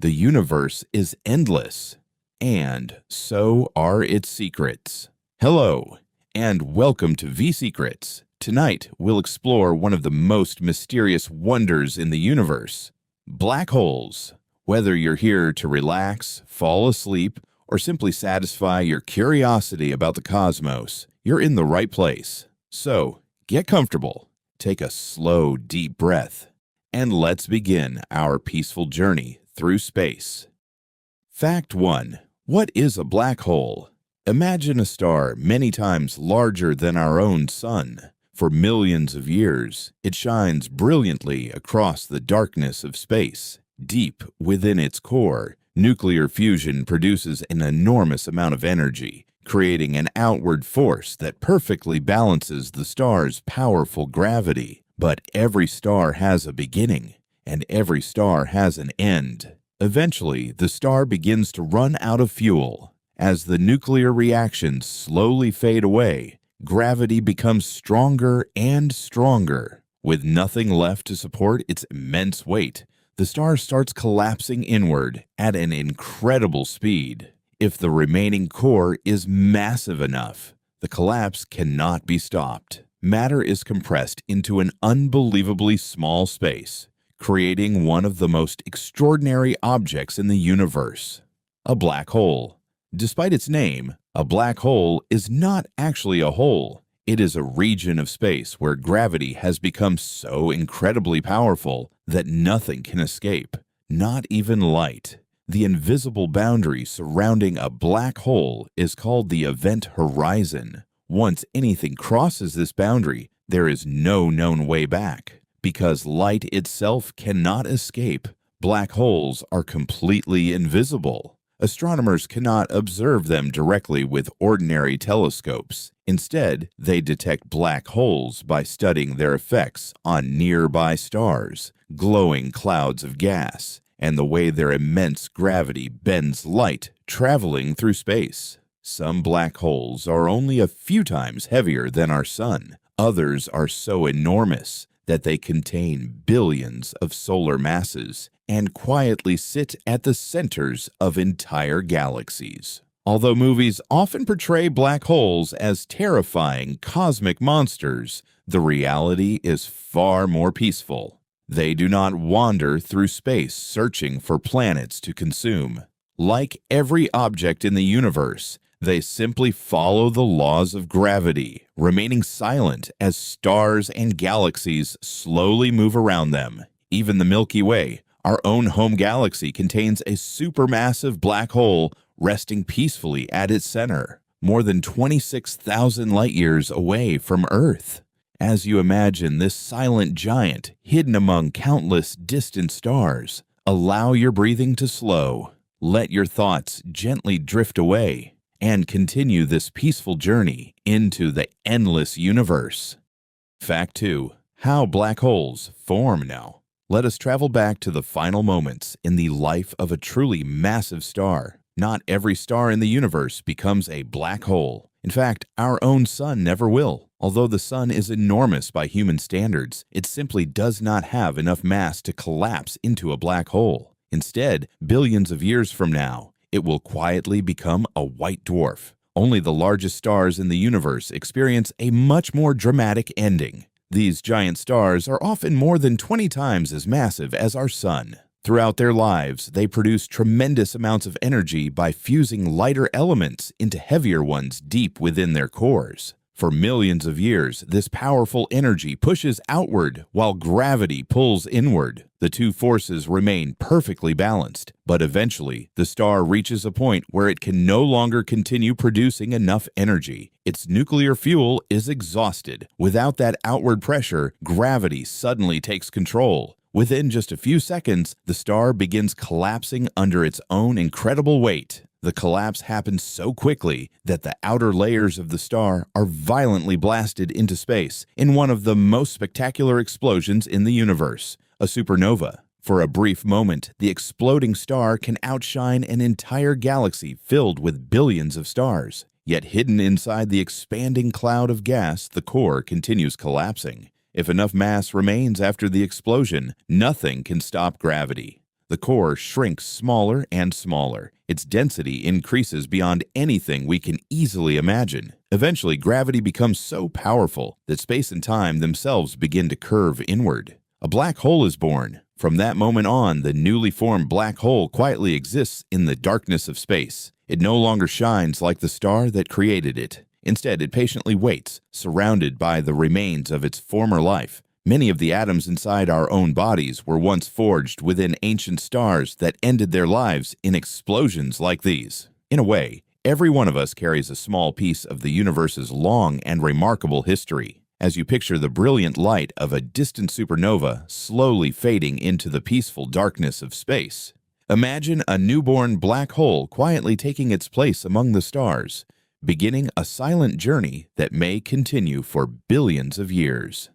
The universe is endless, and so are its secrets. Hello, and welcome to V-Secrets. Tonight, we'll explore one of the most mysterious wonders in the universe, black holes. Whether you're here to relax, fall asleep, or simply satisfy your curiosity about the cosmos, you're in the right place. So, get comfortable, take a slow, deep breath, and let's begin our peaceful journey through space. Fact 1. What is a black hole? Imagine a star many times larger than our own sun. For millions of years, it shines brilliantly across the darkness of space. Deep within its core, nuclear fusion produces an enormous amount of energy, creating an outward force that perfectly balances the star's powerful gravity. But every star has a beginning, and every star has an end. Eventually, the star begins to run out of fuel. As the nuclear reactions slowly fade away, gravity becomes stronger and stronger. With nothing left to support its immense weight, the star starts collapsing inward at an incredible speed. If the remaining core is massive enough, the collapse cannot be stopped. Matter is compressed into an unbelievably small space, creating one of the most extraordinary objects in the universe, a black hole. Despite its name, a black hole is not actually a hole. It is a region of space where gravity has become so incredibly powerful that nothing can escape, not even light. The invisible boundary surrounding a black hole is called the event horizon. Once anything crosses this boundary, there is no known way back. Because light itself cannot escape, black holes are completely invisible. Astronomers cannot observe them directly with ordinary telescopes. Instead, they detect black holes by studying their effects on nearby stars, glowing clouds of gas, and the way their immense gravity bends light traveling through space. Some black holes are only a few times heavier than our sun. Others are so enormous that they contain billions of solar masses and quietly sit at the centers of entire galaxies. Although movies often portray black holes as terrifying cosmic monsters, the reality is far more peaceful. They do not wander through space searching for planets to consume. Like every object in the universe, they simply follow the laws of gravity, remaining silent as stars and galaxies slowly move around them. Even the Milky Way, our own home galaxy, contains a supermassive black hole resting peacefully at its center, more than 26,000 light-years away from Earth. As you imagine this silent giant hidden among countless distant stars, allow your breathing to slow. Let your thoughts gently drift away and continue this peaceful journey into the endless universe. Fact 2. How black holes form now. Let us travel back to the final moments in the life of a truly massive star. Not every star in the universe becomes a black hole. In fact, our own sun never will. Although the sun is enormous by human standards, it simply does not have enough mass to collapse into a black hole. Instead, billions of years from now, it will quietly become a white dwarf. Only the largest stars in the universe experience a much more dramatic ending. These giant stars are often more than 20 times as massive as our sun. Throughout their lives, they produce tremendous amounts of energy by fusing lighter elements into heavier ones deep within their cores. For millions of years, this powerful energy pushes outward while gravity pulls inward. The two forces remain perfectly balanced, but eventually, the star reaches a point where it can no longer continue producing enough energy. Its nuclear fuel is exhausted. Without that outward pressure, gravity suddenly takes control. Within just a few seconds, the star begins collapsing under its own incredible weight. The collapse happens so quickly that the outer layers of the star are violently blasted into space in one of the most spectacular explosions in the universe, a supernova. For a brief moment, the exploding star can outshine an entire galaxy filled with billions of stars. Yet hidden inside the expanding cloud of gas, the core continues collapsing. If enough mass remains after the explosion, nothing can stop gravity. The core shrinks smaller and smaller. Its density increases beyond anything we can easily imagine. Eventually, gravity becomes so powerful that space and time themselves begin to curve inward. A black hole is born. From that moment on, the newly formed black hole quietly exists in the darkness of space. It no longer shines like the star that created it. Instead, it patiently waits, surrounded by the remains of its former life. Many of the atoms inside our own bodies were once forged within ancient stars that ended their lives in explosions like these. In a way, every one of us carries a small piece of the universe's long and remarkable history. As you picture the brilliant light of a distant supernova slowly fading into the peaceful darkness of space, imagine a newborn black hole quietly taking its place among the stars, beginning a silent journey that may continue for billions of years.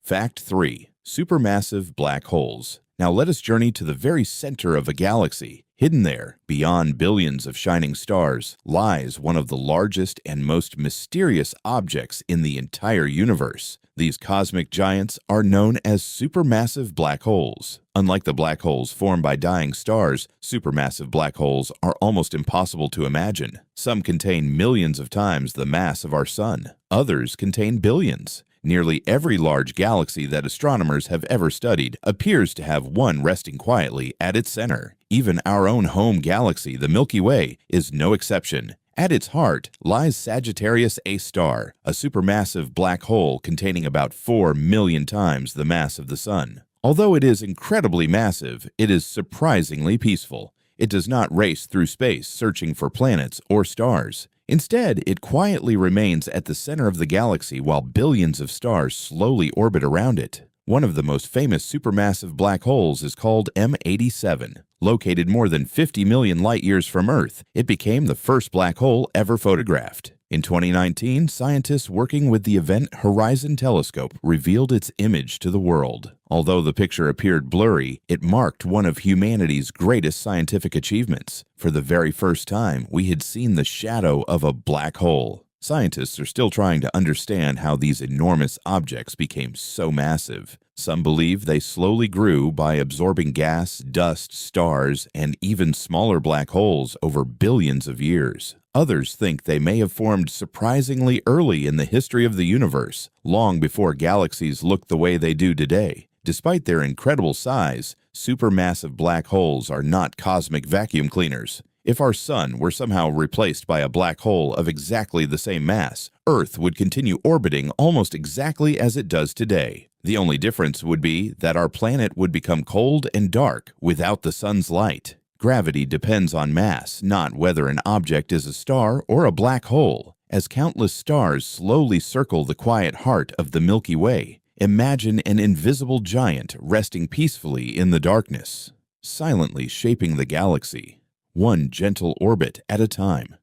Fact 3. Supermassive black holes. Now let us journey to the very center of a galaxy. Hidden there, beyond billions of shining stars, lies one of the largest and most mysterious objects in the entire universe. These cosmic giants are known as supermassive black holes. Unlike the black holes formed by dying stars, supermassive black holes are almost impossible to imagine. Some contain millions of times the mass of our sun. Others contain billions. Nearly every large galaxy that astronomers have ever studied appears to have one resting quietly at its center. Even our own home galaxy, the Milky Way, is no exception. At its heart lies Sagittarius A star, a supermassive black hole containing about 4 million times the mass of the Sun. Although it is incredibly massive, it is surprisingly peaceful. It does not race through space searching for planets or stars. Instead, it quietly remains at the center of the galaxy while billions of stars slowly orbit around it. One of the most famous supermassive black holes is called M87. Located more than 50 million light-years from Earth, it became the first black hole ever photographed. In 2019, scientists working with the Event Horizon Telescope revealed its image to the world. Although the picture appeared blurry, it marked one of humanity's greatest scientific achievements. For the very first time, we had seen the shadow of a black hole. Scientists are still trying to understand how these enormous objects became so massive. Some believe they slowly grew by absorbing gas, dust, stars, and even smaller black holes over billions of years. Others think they may have formed surprisingly early in the history of the universe, long before galaxies looked the way they do today. Despite their incredible size, supermassive black holes are not cosmic vacuum cleaners. If our sun were somehow replaced by a black hole of exactly the same mass, Earth would continue orbiting almost exactly as it does today. The only difference would be that our planet would become cold and dark without the sun's light. Gravity depends on mass, not whether an object is a star or a black hole. As countless stars slowly circle the quiet heart of the Milky Way, imagine an invisible giant resting peacefully in the darkness, silently shaping the galaxy, one gentle orbit at a time.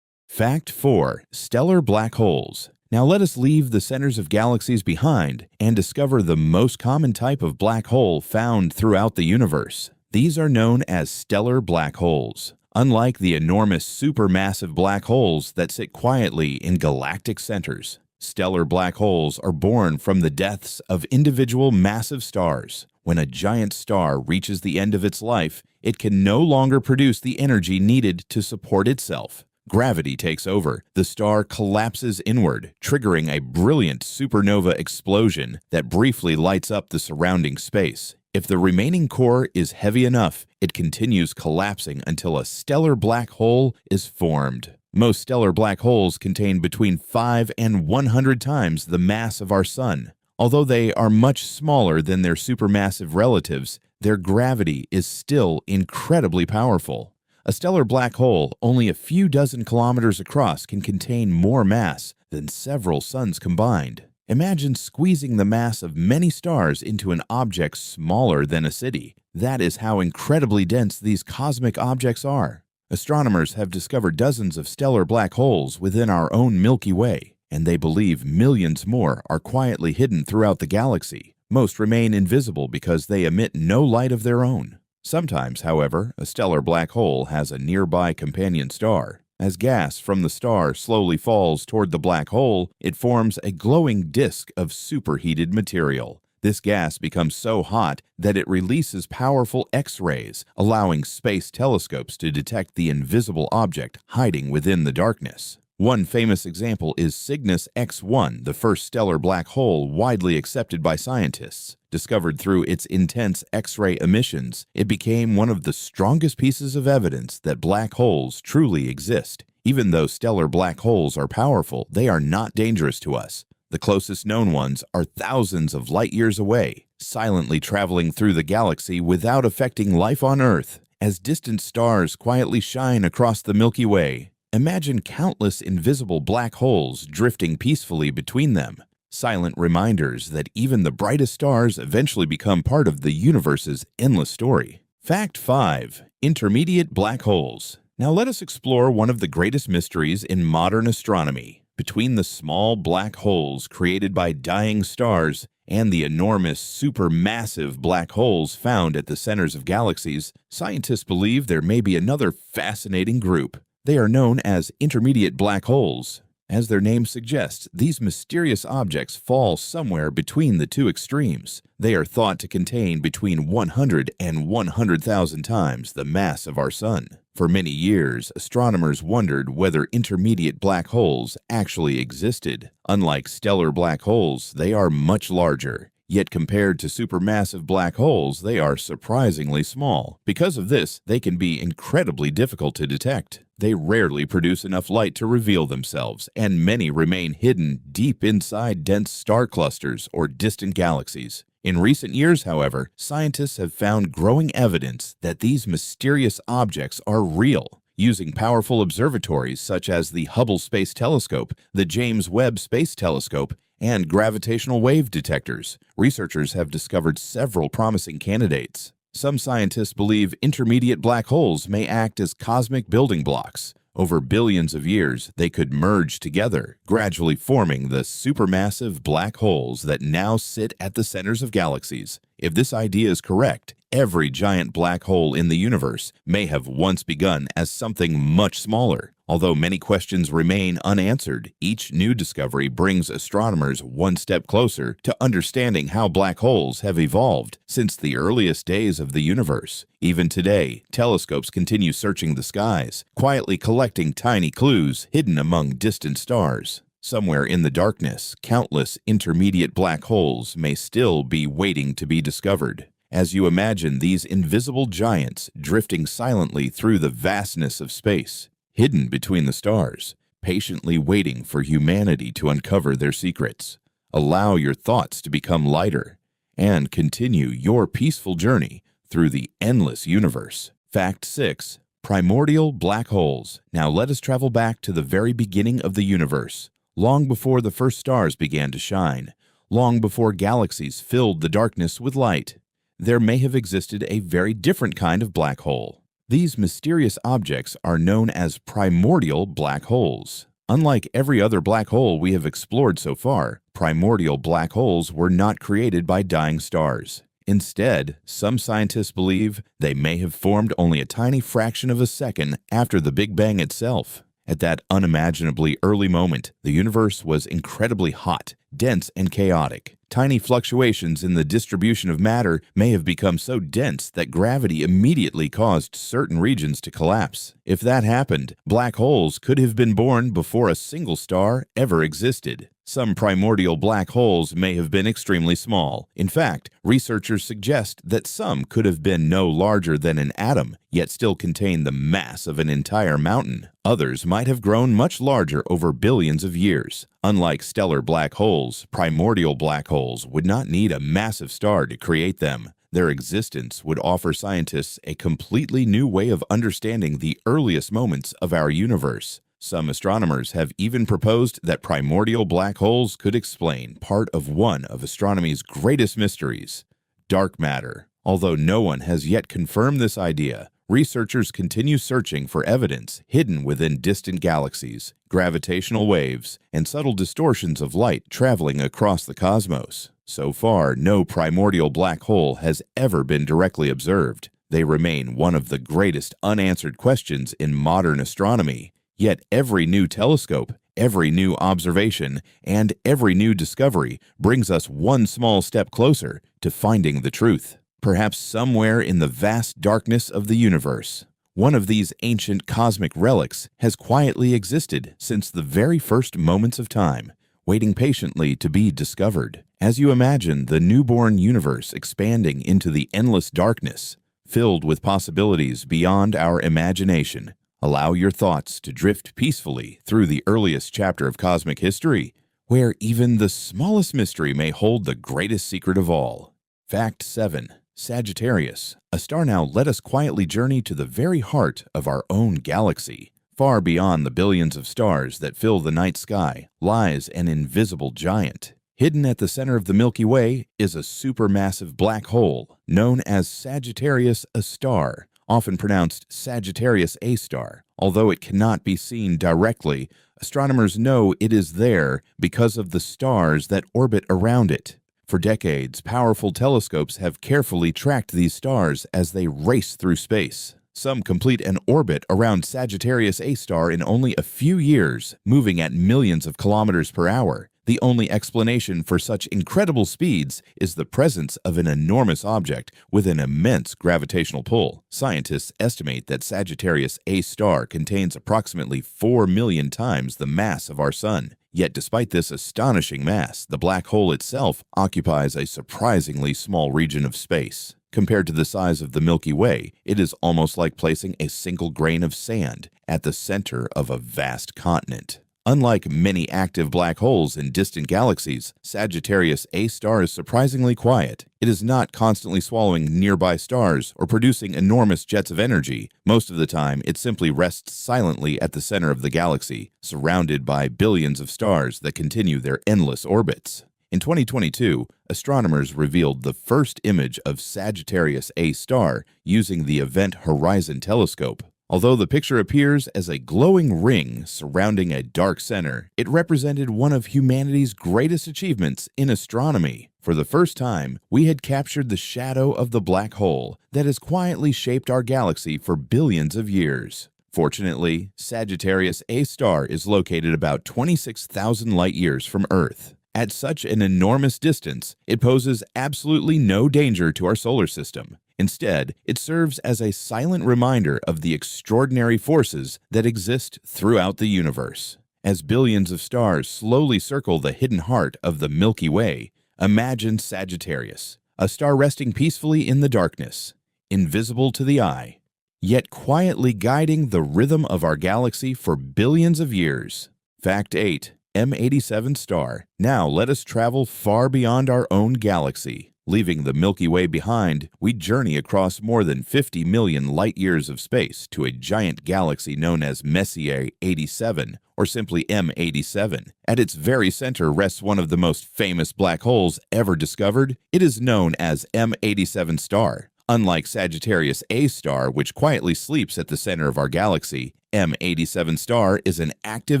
Fact 4. Stellar black holes. Now let us leave the centers of galaxies behind and discover the most common type of black hole found throughout the universe. These are known as stellar black holes. Unlike the enormous supermassive black holes that sit quietly in galactic centers, stellar black holes are born from the deaths of individual massive stars. When a giant star reaches the end of its life, it can no longer produce the energy needed to support itself. Gravity takes over. The star collapses inward, triggering a brilliant supernova explosion that briefly lights up the surrounding space. If the remaining core is heavy enough, it continues collapsing until a stellar black hole is formed. Most stellar black holes contain between 5 and 100 times the mass of our sun. Although they are much smaller than their supermassive relatives, their gravity is still incredibly powerful. A stellar black hole only a few dozen kilometers across can contain more mass than several suns combined. Imagine squeezing the mass of many stars into an object smaller than a city. That is how incredibly dense these cosmic objects are. Astronomers have discovered dozens of stellar black holes within our own Milky Way, and they believe millions more are quietly hidden throughout the galaxy. Most remain invisible because they emit no light of their own. Sometimes, however, a stellar black hole has a nearby companion star. As gas from the star slowly falls toward the black hole, it forms a glowing disk of superheated material. This gas becomes so hot that it releases powerful X-rays, allowing space telescopes to detect the invisible object hiding within the darkness. One famous example is Cygnus X1, the first stellar black hole widely accepted by scientists. Discovered through its intense X-ray emissions, it became one of the strongest pieces of evidence that black holes truly exist. Even though stellar black holes are powerful, they are not dangerous to us. The closest known ones are thousands of light years away, silently traveling through the galaxy without affecting life on Earth. As distant stars quietly shine across the Milky Way, imagine countless invisible black holes drifting peacefully between them, silent reminders that even the brightest stars eventually become part of the universe's endless story. Fact 5. Intermediate black holes. Now let us explore one of the greatest mysteries in modern astronomy. Between the small black holes created by dying stars and the enormous supermassive black holes found at the centers of galaxies, scientists believe there may be another fascinating group. They are known as intermediate black holes. As their name suggests, these mysterious objects fall somewhere between the two extremes. They are thought to contain between 100 and 100,000 times the mass of our Sun. For many years, astronomers wondered whether intermediate black holes actually existed. Unlike stellar black holes, they are much larger. Yet compared to supermassive black holes, they are surprisingly small. Because of this, they can be incredibly difficult to detect. They rarely produce enough light to reveal themselves, and many remain hidden deep inside dense star clusters or distant galaxies. In recent years, however, scientists have found growing evidence that these mysterious objects are real. Using powerful observatories such as the Hubble Space Telescope, the James Webb Space Telescope, and gravitational wave detectors, researchers have discovered several promising candidates. Some scientists believe intermediate black holes may act as cosmic building blocks. Over billions of years, they could merge together, gradually forming the supermassive black holes that now sit at the centers of galaxies. If this idea is correct, every giant black hole in the universe may have once begun as something much smaller. Although many questions remain unanswered, each new discovery brings astronomers one step closer to understanding how black holes have evolved since the earliest days of the universe. Even today, telescopes continue searching the skies, quietly collecting tiny clues hidden among distant stars. Somewhere in the darkness, countless intermediate black holes may still be waiting to be discovered. As you imagine these invisible giants drifting silently through the vastness of space, hidden between the stars, patiently waiting for humanity to uncover their secrets, allow your thoughts to become lighter and continue your peaceful journey through the endless universe. Fact 6. Primordial black holes. Now let us travel back to the very beginning of the universe, long before the first stars began to shine, long before galaxies filled the darkness with light. There may have existed a very different kind of black hole. These mysterious objects are known as primordial black holes. Unlike every other black hole we have explored so far, primordial black holes were not created by dying stars. Instead, some scientists believe they may have formed only a tiny fraction of a second after the Big Bang itself. At that unimaginably early moment, the universe was incredibly hot, dense, and chaotic. Tiny fluctuations in the distribution of matter may have become so dense that gravity immediately caused certain regions to collapse. If that happened, black holes could have been born before a single star ever existed. Some primordial black holes may have been extremely small. In fact, researchers suggest that some could have been no larger than an atom, yet still contain the mass of an entire mountain. Others might have grown much larger over billions of years. Unlike stellar black holes, primordial black holes would not need a massive star to create them. Their existence would offer scientists a completely new way of understanding the earliest moments of our universe. Some astronomers have even proposed that primordial black holes could explain part of one of astronomy's greatest mysteries, dark matter. Although no one has yet confirmed this idea, researchers continue searching for evidence hidden within distant galaxies, gravitational waves, and subtle distortions of light traveling across the cosmos. So far, no primordial black hole has ever been directly observed. They remain one of the greatest unanswered questions in modern astronomy. Yet every new telescope Every new observation and every new discovery brings us one small step closer to finding the truth. Perhaps somewhere in the vast darkness of the universe, one of these ancient cosmic relics has quietly existed since the very first moments of time, waiting patiently to be discovered. As you imagine the newborn universe expanding into the endless darkness, filled with possibilities beyond our imagination, allow your thoughts to drift peacefully through the earliest chapter of cosmic history, where even the smallest mystery may hold the greatest secret of all. Fact 7. Sagittarius, a star. Now let us quietly journey to the very heart of our own galaxy. Far beyond the billions of stars that fill the night sky lies an invisible giant. Hidden at the center of the Milky Way is a supermassive black hole known as Sagittarius A star, often pronounced Sagittarius A star. Although it cannot be seen directly, astronomers know it is there because of the stars that orbit around it. For decades, powerful telescopes have carefully tracked these stars as they race through space. Some complete an orbit around Sagittarius A star in only a few years, moving at millions of kilometers per hour. The only explanation for such incredible speeds is the presence of an enormous object with an immense gravitational pull. Scientists estimate that Sagittarius A star contains approximately 4 million times the mass of our Sun. Yet despite this astonishing mass, the black hole itself occupies a surprisingly small region of space. Compared to the size of the Milky Way, it is almost like placing a single grain of sand at the center of a vast continent. Unlike many active black holes in distant galaxies, Sagittarius A star is surprisingly quiet. It is not constantly swallowing nearby stars or producing enormous jets of energy. Most of the time, it simply rests silently at the center of the galaxy, surrounded by billions of stars that continue their endless orbits. In 2022, astronomers revealed the first image of Sagittarius A star using the Event Horizon Telescope. Although the picture appears as a glowing ring surrounding a dark center, it represented one of humanity's greatest achievements in astronomy. For the first time, we had captured the shadow of the black hole that has quietly shaped our galaxy for billions of years. Fortunately, Sagittarius A star is located about 26,000 light-years from Earth. At such an enormous distance, it poses absolutely no danger to our solar system. Instead, it serves as a silent reminder of the extraordinary forces that exist throughout the universe. As billions of stars slowly circle the hidden heart of the Milky Way, imagine Sagittarius, a star resting peacefully in the darkness, invisible to the eye, yet quietly guiding the rhythm of our galaxy for billions of years. Fact 8. M87 star. Now let us travel far beyond our own galaxy. Leaving the Milky Way behind, we journey across more than 50 million light-years of space to a giant galaxy known as Messier 87, or simply M87. At its very center rests one of the most famous black holes ever discovered. It is known as M87 star. Unlike Sagittarius A star, which quietly sleeps at the center of our galaxy, M87 star is an active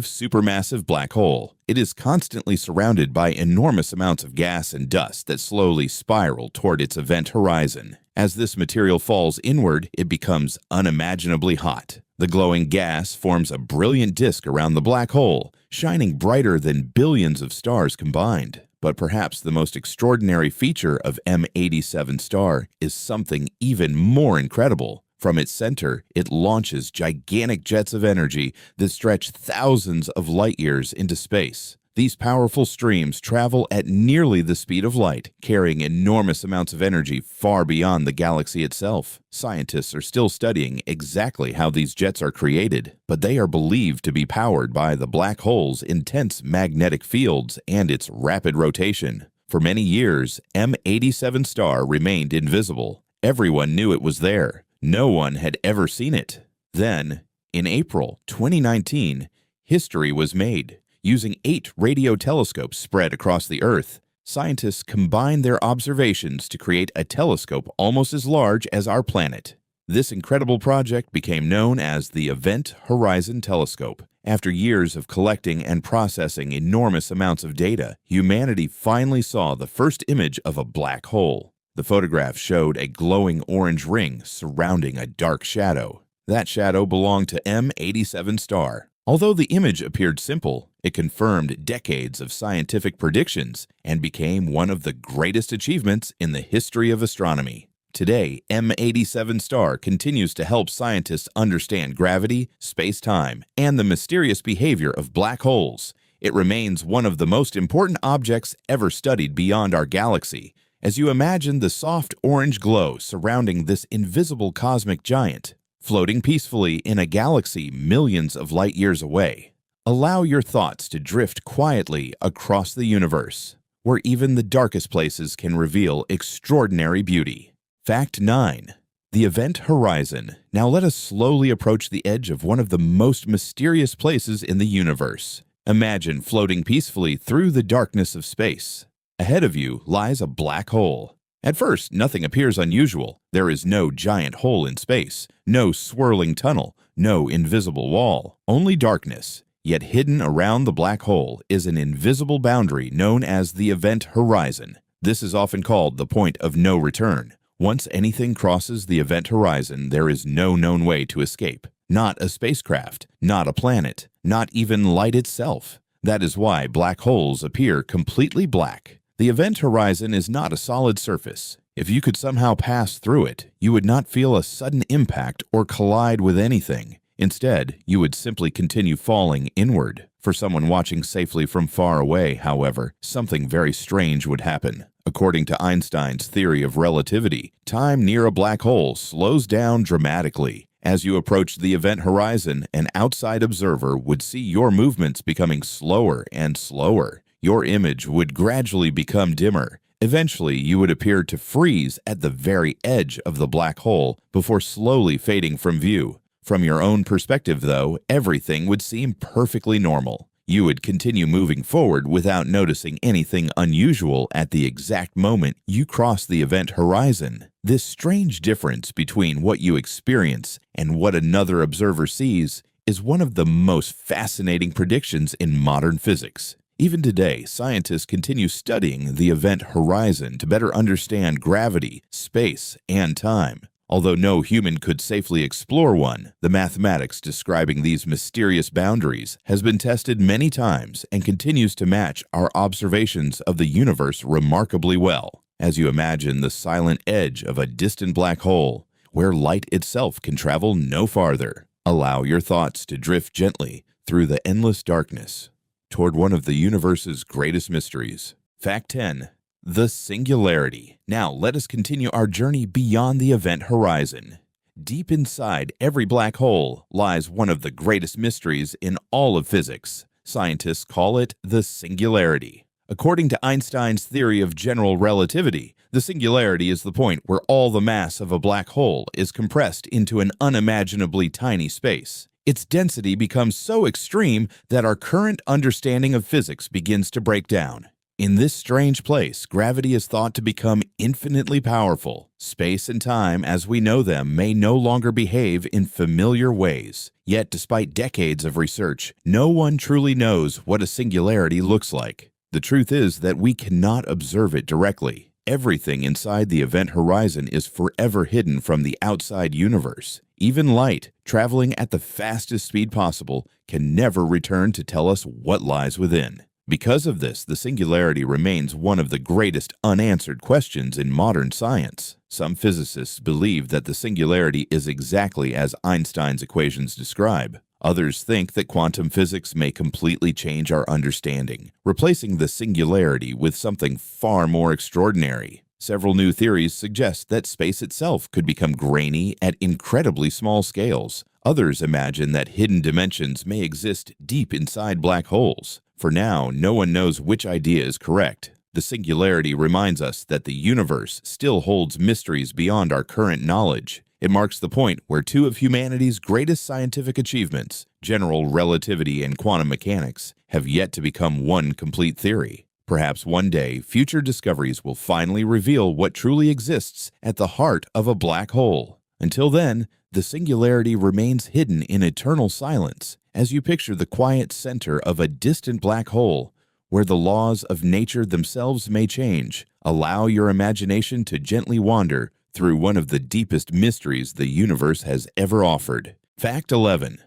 supermassive black hole. It is constantly surrounded by enormous amounts of gas and dust that slowly spiral toward its event horizon. As this material falls inward, it becomes unimaginably hot. The glowing gas forms a brilliant disk around the black hole, shining brighter than billions of stars combined. But perhaps the most extraordinary feature of M87 star is something even more incredible. From its center, it launches gigantic jets of energy that stretch thousands of light-years into space. These powerful streams travel at nearly the speed of light, carrying enormous amounts of energy far beyond the galaxy itself. Scientists are still studying exactly how these jets are created, but they are believed to be powered by the black hole's intense magnetic fields and its rapid rotation. For many years, M87 star remained invisible. Everyone knew it was there. No one had ever seen it. Then, in April 2019, history was made. Using 8 radio telescopes spread across the Earth, scientists combined their observations to create a telescope almost as large as our planet. This incredible project became known as the Event Horizon Telescope. After years of collecting and processing enormous amounts of data, humanity finally saw the first image of a black hole. The photograph showed a glowing orange ring surrounding a dark shadow. That shadow belonged to M87 star. Although the image appeared simple, it confirmed decades of scientific predictions and became one of the greatest achievements in the history of astronomy. Today, M87 star continues to help scientists understand gravity, space-time, and the mysterious behavior of black holes. It remains one of the most important objects ever studied beyond our galaxy, as you imagine the soft orange glow surrounding this invisible cosmic giant, floating peacefully in a galaxy millions of light years away. Allow your thoughts to drift quietly across the universe, where even the darkest places can reveal extraordinary beauty. Fact 9. The event horizon. Now let us slowly approach the edge of one of the most mysterious places in the universe. Imagine floating peacefully through the darkness of space. Ahead of you lies a black hole. At first, nothing appears unusual. There is no giant hole in space, no swirling tunnel, no invisible wall, only darkness. Yet hidden around the black hole is an invisible boundary known as the event horizon. This is often called the point of no return. Once anything crosses the event horizon, there is no known way to escape. Not a spacecraft, not a planet, not even light itself. That is why black holes appear completely black. The event horizon is not a solid surface. If you could somehow pass through it, you would not feel a sudden impact or collide with anything. Instead, you would simply continue falling inward. For someone watching safely from far away, however, something very strange would happen. According to Einstein's theory of relativity, time near a black hole slows down dramatically. As you approach the event horizon, an outside observer would see your movements becoming slower and slower. Your image would gradually become dimmer. Eventually, you would appear to freeze at the very edge of the black hole before slowly fading from view. From your own perspective, though, everything would seem perfectly normal. You would continue moving forward without noticing anything unusual at the exact moment you cross the event horizon. This strange difference between what you experience and what another observer sees is one of the most fascinating predictions in modern physics. Even today, scientists continue studying the event horizon to better understand gravity, space, and time. Although no human could safely explore one, the mathematics describing these mysterious boundaries has been tested many times and continues to match our observations of the universe remarkably well. As you imagine the silent edge of a distant black hole, where light itself can travel no farther, allow your thoughts to drift gently through the endless darkness toward one of the universe's greatest mysteries. Fact 10. The singularity. Now let us continue our journey beyond the event horizon. Deep inside every black hole lies one of the greatest mysteries in all of physics. Scientists call it the singularity. According to Einstein's theory of general relativity, the singularity is the point where all the mass of a black hole is compressed into an unimaginably tiny space. Its density becomes so extreme that our current understanding of physics begins to break down. In this strange place, gravity is thought to become infinitely powerful. Space and time, as we know them, may no longer behave in familiar ways. Yet, despite decades of research, no one truly knows what a singularity looks like. The truth is that we cannot observe it directly. Everything inside the event horizon is forever hidden from the outside universe. Even light, traveling at the fastest speed possible, can never return to tell us what lies within. Because of this, the singularity remains one of the greatest unanswered questions in modern science. Some physicists believe that the singularity is exactly as Einstein's equations describe. Others think that quantum physics may completely change our understanding, replacing the singularity with something far more extraordinary. Several new theories suggest that space itself could become grainy at incredibly small scales. Others imagine that hidden dimensions may exist deep inside black holes. For now, no one knows which idea is correct. The singularity reminds us that the universe still holds mysteries beyond our current knowledge. It marks the point where two of humanity's greatest scientific achievements, general relativity and quantum mechanics, have yet to become one complete theory. Perhaps one day, future discoveries will finally reveal what truly exists at the heart of a black hole. Until then, the singularity remains hidden in eternal silence as you picture the quiet center of a distant black hole where the laws of nature themselves may change. Allow your imagination to gently wander through one of the deepest mysteries the universe has ever offered. Fact 11.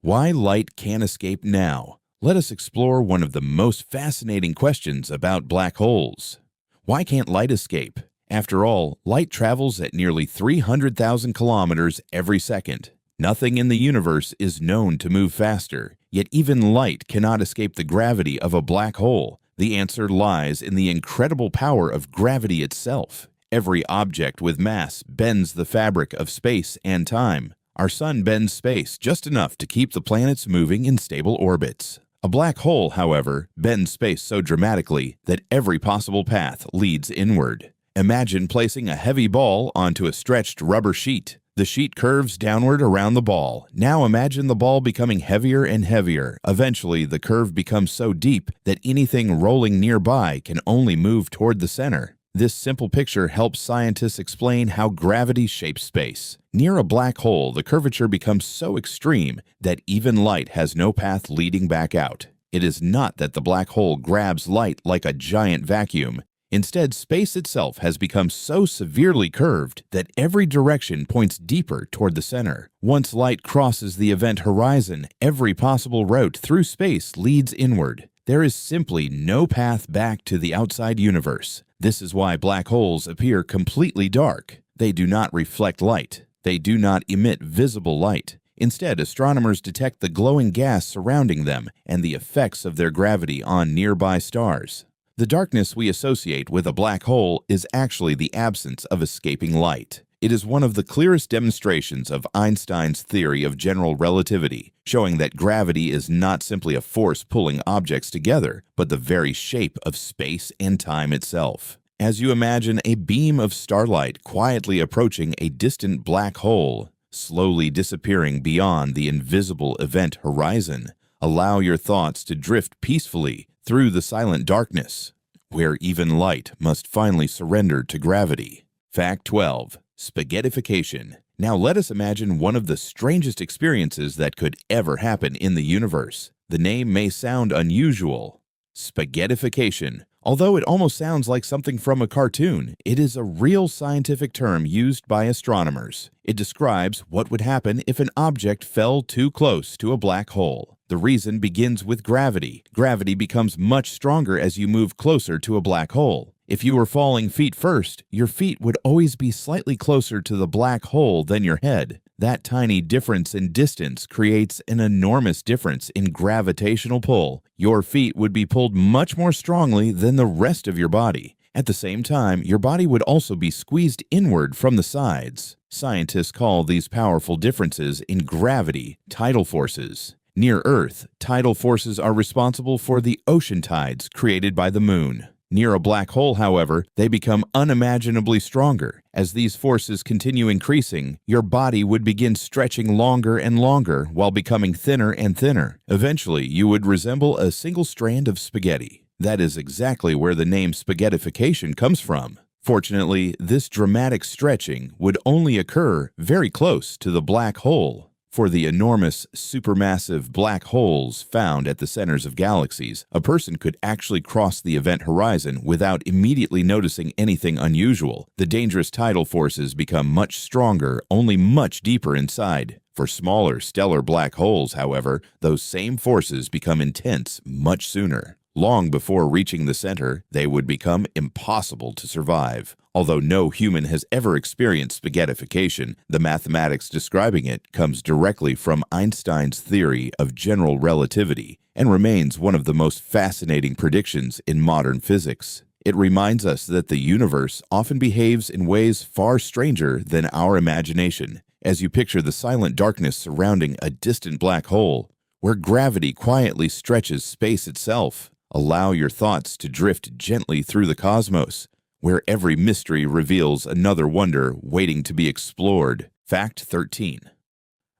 Why light can't escape now. Let us explore one of the most fascinating questions about black holes. Why can't light escape? After all, light travels at nearly 300,000 kilometers every second. Nothing in the universe is known to move faster, yet even light cannot escape the gravity of a black hole. The answer lies in the incredible power of gravity itself. Every object with mass bends the fabric of space and time. Our sun bends space just enough to keep the planets moving in stable orbits. A black hole, however, bends space so dramatically that every possible path leads inward. Imagine placing a heavy ball onto a stretched rubber sheet. The sheet curves downward around the ball. Now imagine the ball becoming heavier and heavier. Eventually, the curve becomes so deep that anything rolling nearby can only move toward the center. This simple picture helps scientists explain how gravity shapes space. Near a black hole, the curvature becomes so extreme that even light has no path leading back out. It is not that the black hole grabs light like a giant vacuum. Instead, space itself has become so severely curved that every direction points deeper toward the center. Once light crosses the event horizon, every possible route through space leads inward. There is simply no path back to the outside universe. This is why black holes appear completely dark. They do not reflect light. They do not emit visible light. Instead, astronomers detect the glowing gas surrounding them and the effects of their gravity on nearby stars. The darkness we associate with a black hole is actually the absence of escaping light. It is one of the clearest demonstrations of Einstein's theory of general relativity, showing that gravity is not simply a force pulling objects together, but the very shape of space and time itself. As you imagine a beam of starlight quietly approaching a distant black hole, slowly disappearing beyond the invisible event horizon, allow your thoughts to drift peacefully through the silent darkness, where even light must finally surrender to gravity. Fact 12. Spaghettification. Now let us imagine one of the strangest experiences that could ever happen in the universe. The name may sound unusual. Spaghettification. Although it almost sounds like something from a cartoon, it is a real scientific term used by astronomers. It describes what would happen if an object fell too close to a black hole. The reason begins with gravity. Gravity becomes much stronger as you move closer to a black hole. If you were falling feet first, your feet would always be slightly closer to the black hole than your head. That tiny difference in distance creates an enormous difference in gravitational pull. Your feet would be pulled much more strongly than the rest of your body. At the same time, your body would also be squeezed inward from the sides. Scientists call these powerful differences in gravity tidal forces. Near Earth, tidal forces are responsible for the ocean tides created by the moon. Near a black hole, however, they become unimaginably stronger. As these forces continue increasing, your body would begin stretching longer and longer while becoming thinner and thinner. Eventually, you would resemble a single strand of spaghetti. That is exactly where the name spaghettification comes from. Fortunately, this dramatic stretching would only occur very close to the black hole. For the enormous supermassive black holes found at the centers of galaxies, a person could actually cross the event horizon without immediately noticing anything unusual. The dangerous tidal forces become much stronger, only much deeper inside. For smaller stellar black holes, however, those same forces become intense much sooner. Long before reaching the center, they would become impossible to survive. Although no human has ever experienced spaghettification, the mathematics describing it comes directly from Einstein's theory of general relativity and remains one of the most fascinating predictions in modern physics. It reminds us that the universe often behaves in ways far stranger than our imagination. As you picture the silent darkness surrounding a distant black hole, where gravity quietly stretches space itself, allow your thoughts to drift gently through the cosmos, where every mystery reveals another wonder waiting to be explored. Fact 13.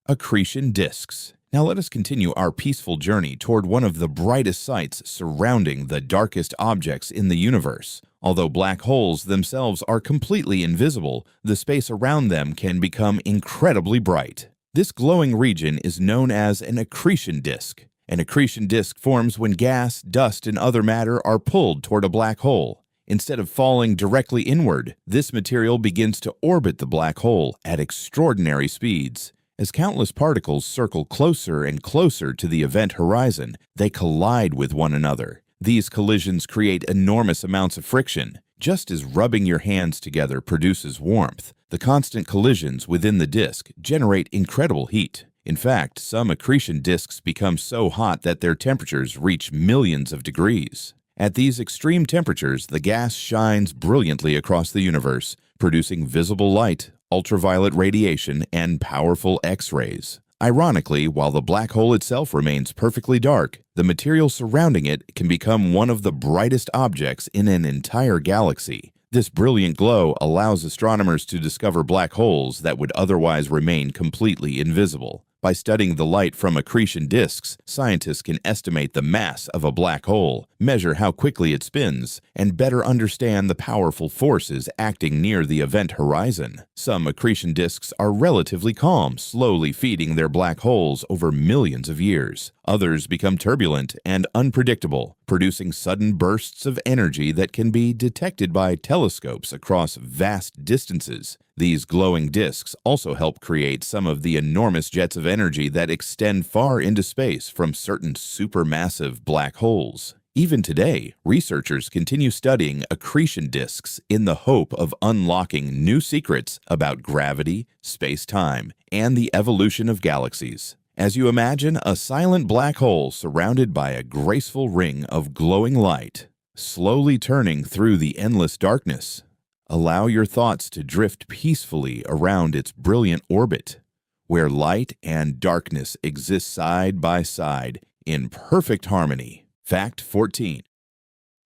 Accretion disks. Now let us continue our peaceful journey toward one of the brightest sights surrounding the darkest objects in the universe. Although black holes themselves are completely invisible, the space around them can become incredibly bright. This glowing region is known as an accretion disk. An accretion disk forms when gas, dust, and other matter are pulled toward a black hole. Instead of falling directly inward, this material begins to orbit the black hole at extraordinary speeds. As countless particles circle closer and closer to the event horizon, they collide with one another. These collisions create enormous amounts of friction. Just as rubbing your hands together produces warmth, the constant collisions within the disk generate incredible heat. In fact, some accretion disks become so hot that their temperatures reach millions of degrees. At these extreme temperatures, the gas shines brilliantly across the universe, producing visible light, ultraviolet radiation, and powerful X-rays. Ironically, while the black hole itself remains perfectly dark, the material surrounding it can become one of the brightest objects in an entire galaxy. This brilliant glow allows astronomers to discover black holes that would otherwise remain completely invisible. By studying the light from accretion disks, scientists can estimate the mass of a black hole, measure how quickly it spins, and better understand the powerful forces acting near the event horizon. Some accretion disks are relatively calm, slowly feeding their black holes over millions of years. Others become turbulent and unpredictable, producing sudden bursts of energy that can be detected by telescopes across vast distances. These glowing disks also help create some of the enormous jets of energy that extend far into space from certain supermassive black holes. Even today, researchers continue studying accretion disks in the hope of unlocking new secrets about gravity, space-time, and the evolution of galaxies. As you imagine a silent black hole surrounded by a graceful ring of glowing light, slowly turning through the endless darkness, allow your thoughts to drift peacefully around its brilliant orbit, where light and darkness exist side by side in perfect harmony. Fact 14.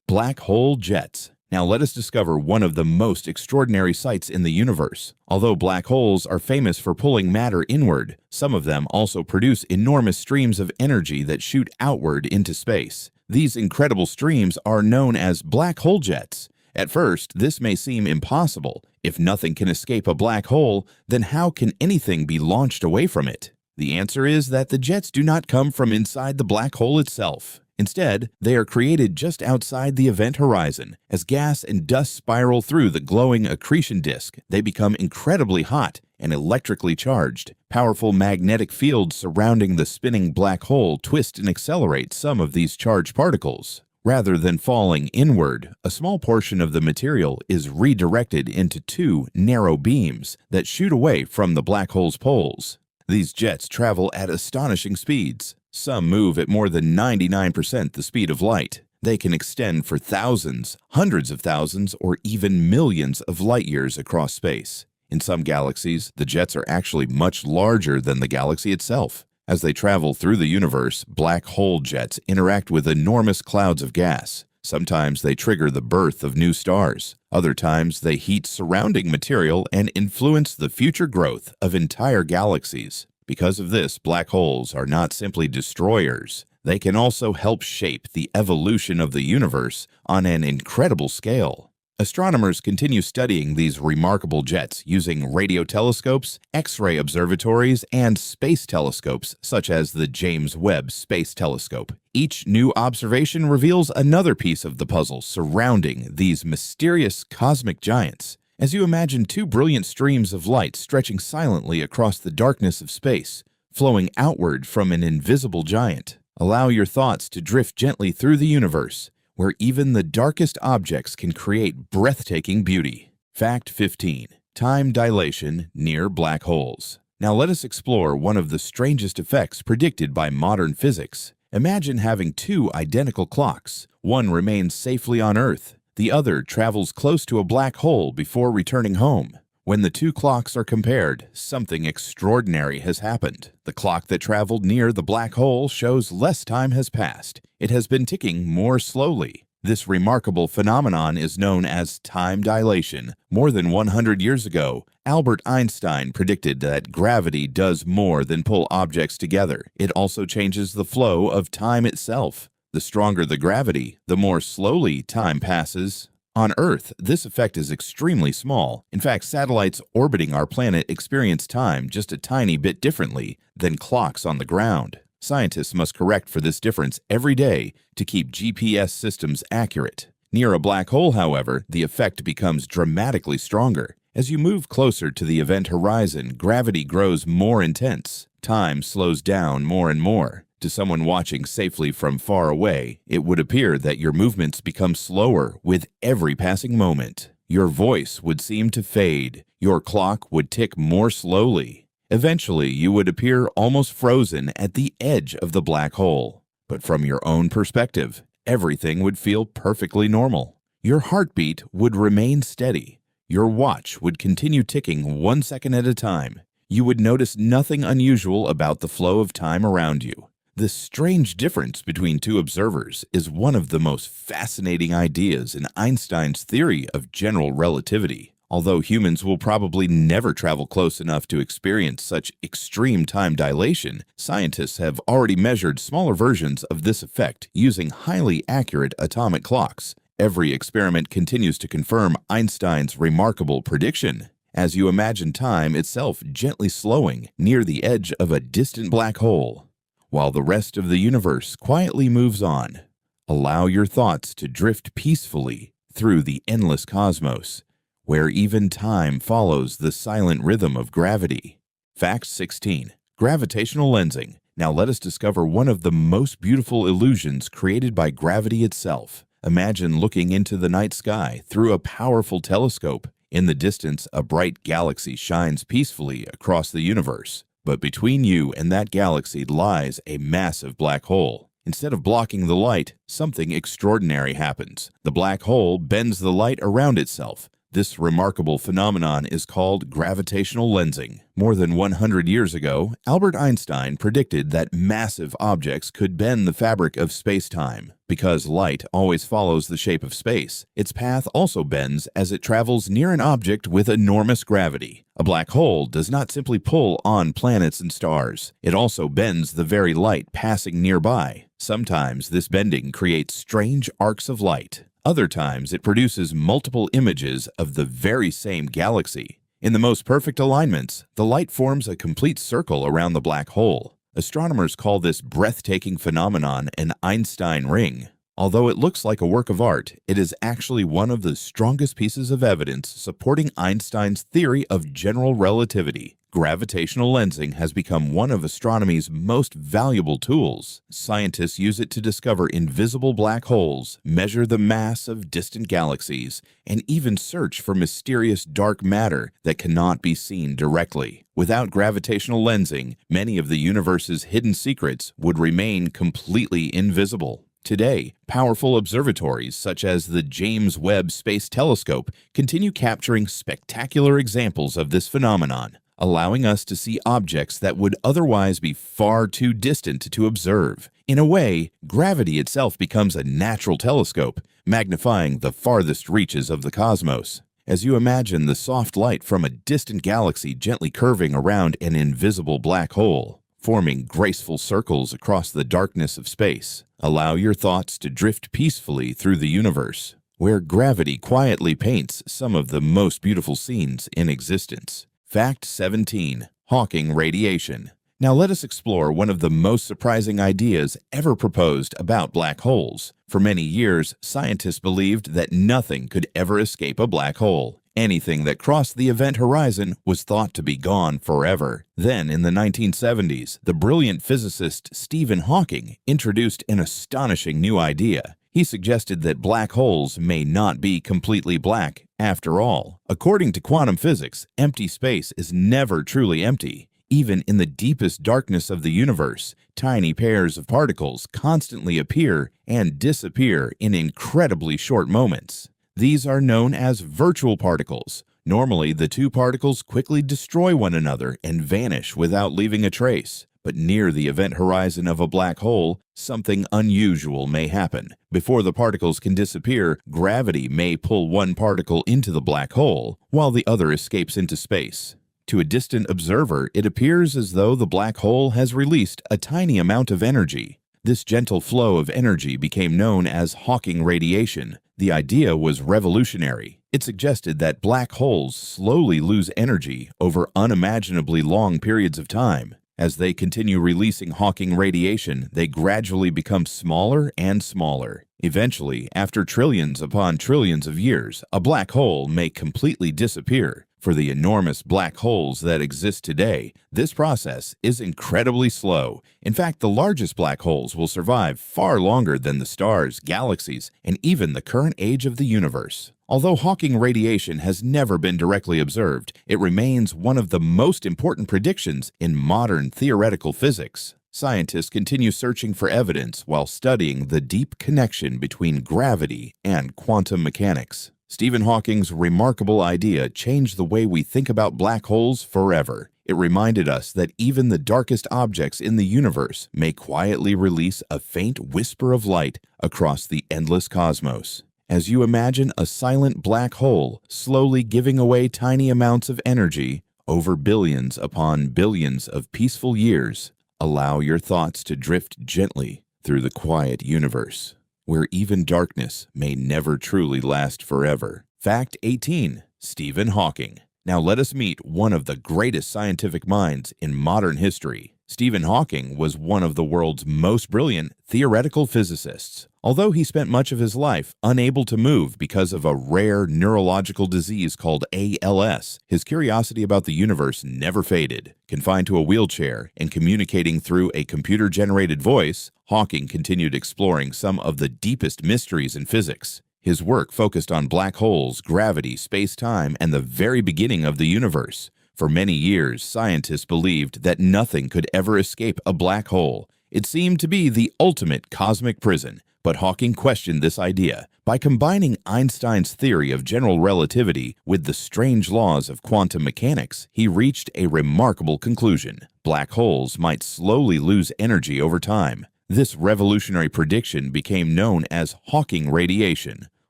Black hole jets. Now let us discover one of the most extraordinary sights in the universe. Although black holes are famous for pulling matter inward, some of them also produce enormous streams of energy that shoot outward into space. These incredible streams are known as black hole jets. At first, this may seem impossible. If nothing can escape a black hole, then how can anything be launched away from it? The answer is that the jets do not come from inside the black hole itself. Instead, they are created just outside the event horizon. As gas and dust spiral through the glowing accretion disk, they become incredibly hot and electrically charged. Powerful magnetic fields surrounding the spinning black hole twist and accelerate some of these charged particles. Rather than falling inward, a small portion of the material is redirected into two narrow beams that shoot away from the black hole's poles. These jets travel at astonishing speeds. Some move at more than 99% the speed of light. They can extend for thousands, hundreds of thousands, or even millions of light years across space. In some galaxies, the jets are actually much larger than the galaxy itself. As they travel through the universe, black hole jets interact with enormous clouds of gas. Sometimes they trigger the birth of new stars. Other times they heat surrounding material and influence the future growth of entire galaxies. Because of this, black holes are not simply destroyers. They can also help shape the evolution of the universe on an incredible scale. Astronomers continue studying these remarkable jets using radio telescopes, X-ray observatories, and space telescopes such as the James Webb Space Telescope. Each new observation reveals another piece of the puzzle surrounding these mysterious cosmic giants. As you imagine two brilliant streams of light stretching silently across the darkness of space, flowing outward from an invisible giant, allow your thoughts to drift gently through the universe, where even the darkest objects can create breathtaking beauty. Fact 15. Time dilation near black holes. Now let us explore one of the strangest effects predicted by modern physics. Imagine having two identical clocks. One remains safely on Earth. The other travels close to a black hole before returning home. When the two clocks are compared, something extraordinary has happened. The clock that traveled near the black hole shows less time has passed. It has been ticking more slowly. This remarkable phenomenon is known as time dilation. More than 100 years ago, Albert Einstein predicted that gravity does more than pull objects together. It also changes the flow of time itself. The stronger the gravity, the more slowly time passes. On Earth, this effect is extremely small. In fact, satellites orbiting our planet experience time just a tiny bit differently than clocks on the ground. Scientists must correct for this difference every day to keep GPS systems accurate. Near a black hole, however, the effect becomes dramatically stronger. As you move closer to the event horizon, gravity grows more intense. Time slows down more and more. To someone watching safely from far away, it would appear that your movements become slower with every passing moment. Your voice would seem to fade. Your clock would tick more slowly. Eventually, you would appear almost frozen at the edge of the black hole. But from your own perspective, everything would feel perfectly normal. Your heartbeat would remain steady. Your watch would continue ticking 1 second at a time. You would notice nothing unusual about the flow of time around you. This strange difference between two observers is one of the most fascinating ideas in Einstein's theory of general relativity. Although humans will probably never travel close enough to experience such extreme time dilation, scientists have already measured smaller versions of this effect using highly accurate atomic clocks. Every experiment continues to confirm Einstein's remarkable prediction. As you imagine time itself gently slowing near the edge of a distant black hole, while the rest of the universe quietly moves on, allow your thoughts to drift peacefully through the endless cosmos, where even time follows the silent rhythm of gravity. Fact 16. Gravitational lensing. Now let us discover one of the most beautiful illusions created by gravity itself. Imagine looking into the night sky through a powerful telescope. In the distance, a bright galaxy shines peacefully across the universe. But between you and that galaxy lies a massive black hole. Instead of blocking the light, something extraordinary happens. The black hole bends the light around itself. This remarkable phenomenon is called gravitational lensing. More than 100 years ago, Albert Einstein predicted that massive objects could bend the fabric of space-time. Because light always follows the shape of space, its path also bends as it travels near an object with enormous gravity. A black hole does not simply pull on planets and stars. It also bends the very light passing nearby. Sometimes this bending creates strange arcs of light. Other times, it produces multiple images of the very same galaxy. In the most perfect alignments, the light forms a complete circle around the black hole. Astronomers call this breathtaking phenomenon an Einstein ring. Although it looks like a work of art, it is actually one of the strongest pieces of evidence supporting Einstein's theory of general relativity. Gravitational lensing has become one of astronomy's most valuable tools. Scientists use it to discover invisible black holes, measure the mass of distant galaxies, and even search for mysterious dark matter that cannot be seen directly. Without gravitational lensing, many of the universe's hidden secrets would remain completely invisible. Today, powerful observatories such as the James Webb Space Telescope continue capturing spectacular examples of this phenomenon, allowing us to see objects that would otherwise be far too distant to observe. In a way, gravity itself becomes a natural telescope, magnifying the farthest reaches of the cosmos. As you imagine the soft light from a distant galaxy gently curving around an invisible black hole, forming graceful circles across the darkness of space, allow your thoughts to drift peacefully through the universe, where gravity quietly paints some of the most beautiful scenes in existence. Fact 17. Hawking radiation. Now let us explore one of the most surprising ideas ever proposed about black holes. For many years, scientists believed that nothing could ever escape a black hole. Anything that crossed the event horizon was thought to be gone forever. Then, in the 1970s, the brilliant physicist Stephen Hawking introduced an astonishing new idea. He suggested that black holes may not be completely black after all. According to quantum physics, empty space is never truly empty. Even in the deepest darkness of the universe, tiny pairs of particles constantly appear and disappear in incredibly short moments. These are known as virtual particles. Normally, the two particles quickly destroy one another and vanish without leaving a trace. But near the event horizon of a black hole, something unusual may happen. Before the particles can disappear, gravity may pull one particle into the black hole, while the other escapes into space. To a distant observer, it appears as though the black hole has released a tiny amount of energy. This gentle flow of energy became known as Hawking radiation. The idea was revolutionary. It suggested that black holes slowly lose energy over unimaginably long periods of time. As they continue releasing Hawking radiation, they gradually become smaller and smaller. Eventually, after trillions upon trillions of years, a black hole may completely disappear. For the enormous black holes that exist today, this process is incredibly slow. In fact, the largest black holes will survive far longer than the stars, galaxies, and even the current age of the universe. Although Hawking radiation has never been directly observed, it remains one of the most important predictions in modern theoretical physics. Scientists continue searching for evidence while studying the deep connection between gravity and quantum mechanics. Stephen Hawking's remarkable idea changed the way we think about black holes forever. It reminded us that even the darkest objects in the universe may quietly release a faint whisper of light across the endless cosmos. As you imagine a silent black hole slowly giving away tiny amounts of energy over billions upon billions of peaceful years, allow your thoughts to drift gently through the quiet universe, where even darkness may never truly last forever. Fact 18. Stephen Hawking. Now let us meet one of the greatest scientific minds in modern history. Stephen Hawking was one of the world's most brilliant theoretical physicists. Although he spent much of his life unable to move because of a rare neurological disease called ALS, his curiosity about the universe never faded. Confined to a wheelchair and communicating through a computer-generated voice, Hawking continued exploring some of the deepest mysteries in physics. His work focused on black holes, gravity, space-time, and the very beginning of the universe. For many years, scientists believed that nothing could ever escape a black hole. It seemed to be the ultimate cosmic prison. But Hawking questioned this idea. By combining Einstein's theory of general relativity with the strange laws of quantum mechanics, he reached a remarkable conclusion. Black holes might slowly lose energy over time. This revolutionary prediction became known as Hawking radiation.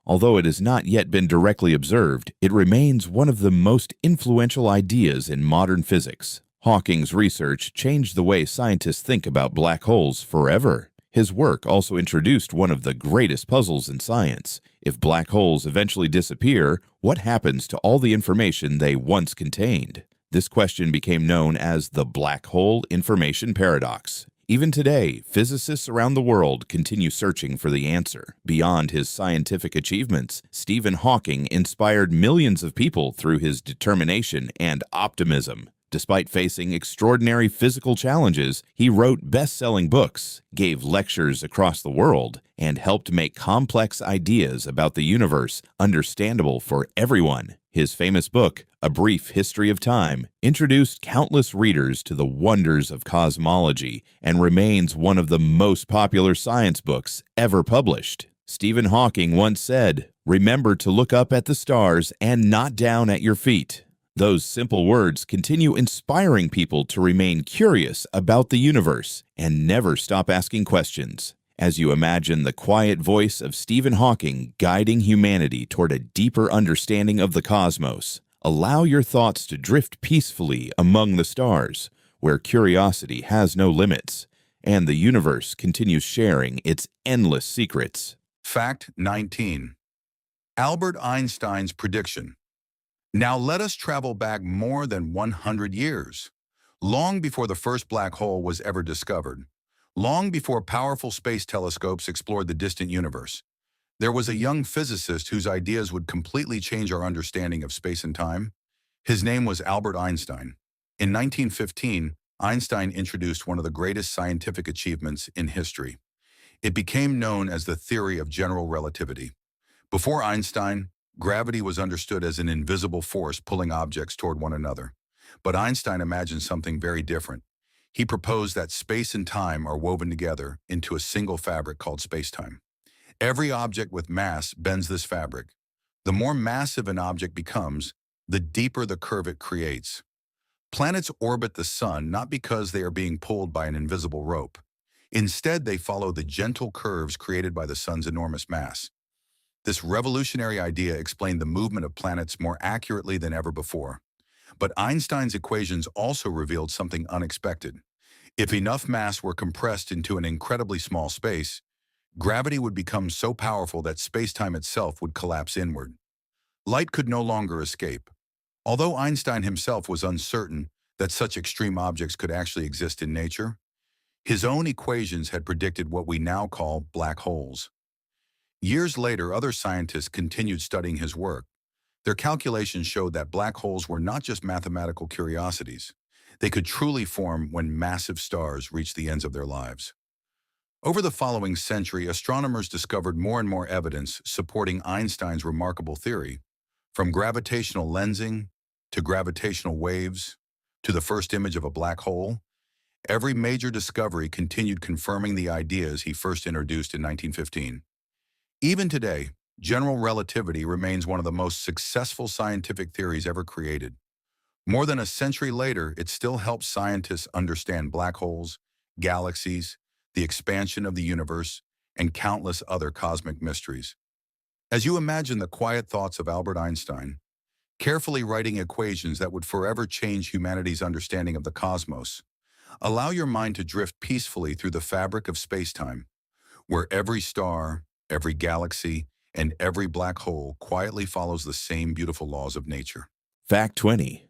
Although it has not yet been directly observed, it remains one of the most influential ideas in modern physics. Hawking's research changed the way scientists think about black holes forever. His work also introduced one of the greatest puzzles in science. If black holes eventually disappear, what happens to all the information they once contained? This question became known as the black hole information paradox. Even today, physicists around the world continue searching for the answer. Beyond his scientific achievements, Stephen Hawking inspired millions of people through his determination and optimism. Despite facing extraordinary physical challenges, he wrote best-selling books, gave lectures across the world, and helped make complex ideas about the universe understandable for everyone. His famous book, A Brief History of Time, introduced countless readers to the wonders of cosmology and remains one of the most popular science books ever published. Stephen Hawking once said, "Remember to look up at the stars and not down at your feet." Those simple words continue inspiring people to remain curious about the universe and never stop asking questions. As you imagine the quiet voice of Stephen Hawking guiding humanity toward a deeper understanding of the cosmos, allow your thoughts to drift peacefully among the stars, where curiosity has no limits, and the universe continues sharing its endless secrets. Fact 19. Albert Einstein's prediction. Now let us travel back more than 100 years, long before the first black hole was ever discovered, long before powerful space telescopes explored the distant universe. There was a young physicist whose ideas would completely change our understanding of space and time. His name was Albert Einstein. In 1915, Einstein introduced one of the greatest scientific achievements in history. It became known as the theory of general relativity. Before Einstein, gravity was understood as an invisible force pulling objects toward one another. But Einstein imagined something very different. He proposed that space and time are woven together into a single fabric called space-time. Every object with mass bends this fabric. The more massive an object becomes, the deeper the curve it creates. Planets orbit the sun not because they are being pulled by an invisible rope. Instead, they follow the gentle curves created by the sun's enormous mass. This revolutionary idea explained the movement of planets more accurately than ever before. But Einstein's equations also revealed something unexpected. If enough mass were compressed into an incredibly small space, gravity would become so powerful that space-time itself would collapse inward. Light could no longer escape. Although Einstein himself was uncertain that such extreme objects could actually exist in nature, his own equations had predicted what we now call black holes. Years later, other scientists continued studying his work. Their calculations showed that black holes were not just mathematical curiosities. They could truly form when massive stars reached the ends of their lives. Over the following century, astronomers discovered more and more evidence supporting Einstein's remarkable theory, from gravitational lensing to gravitational waves to the first image of a black hole. Every major discovery continued confirming the ideas he first introduced in 1915. Even today, general relativity remains one of the most successful scientific theories ever created. More than a century later, it still helps scientists understand black holes, galaxies, the expansion of the universe, and countless other cosmic mysteries. As you imagine the quiet thoughts of Albert Einstein, carefully writing equations that would forever change humanity's understanding of the cosmos, allow your mind to drift peacefully through the fabric of space-time, where every star, every galaxy, and every black hole quietly follows the same beautiful laws of nature. Fact 20.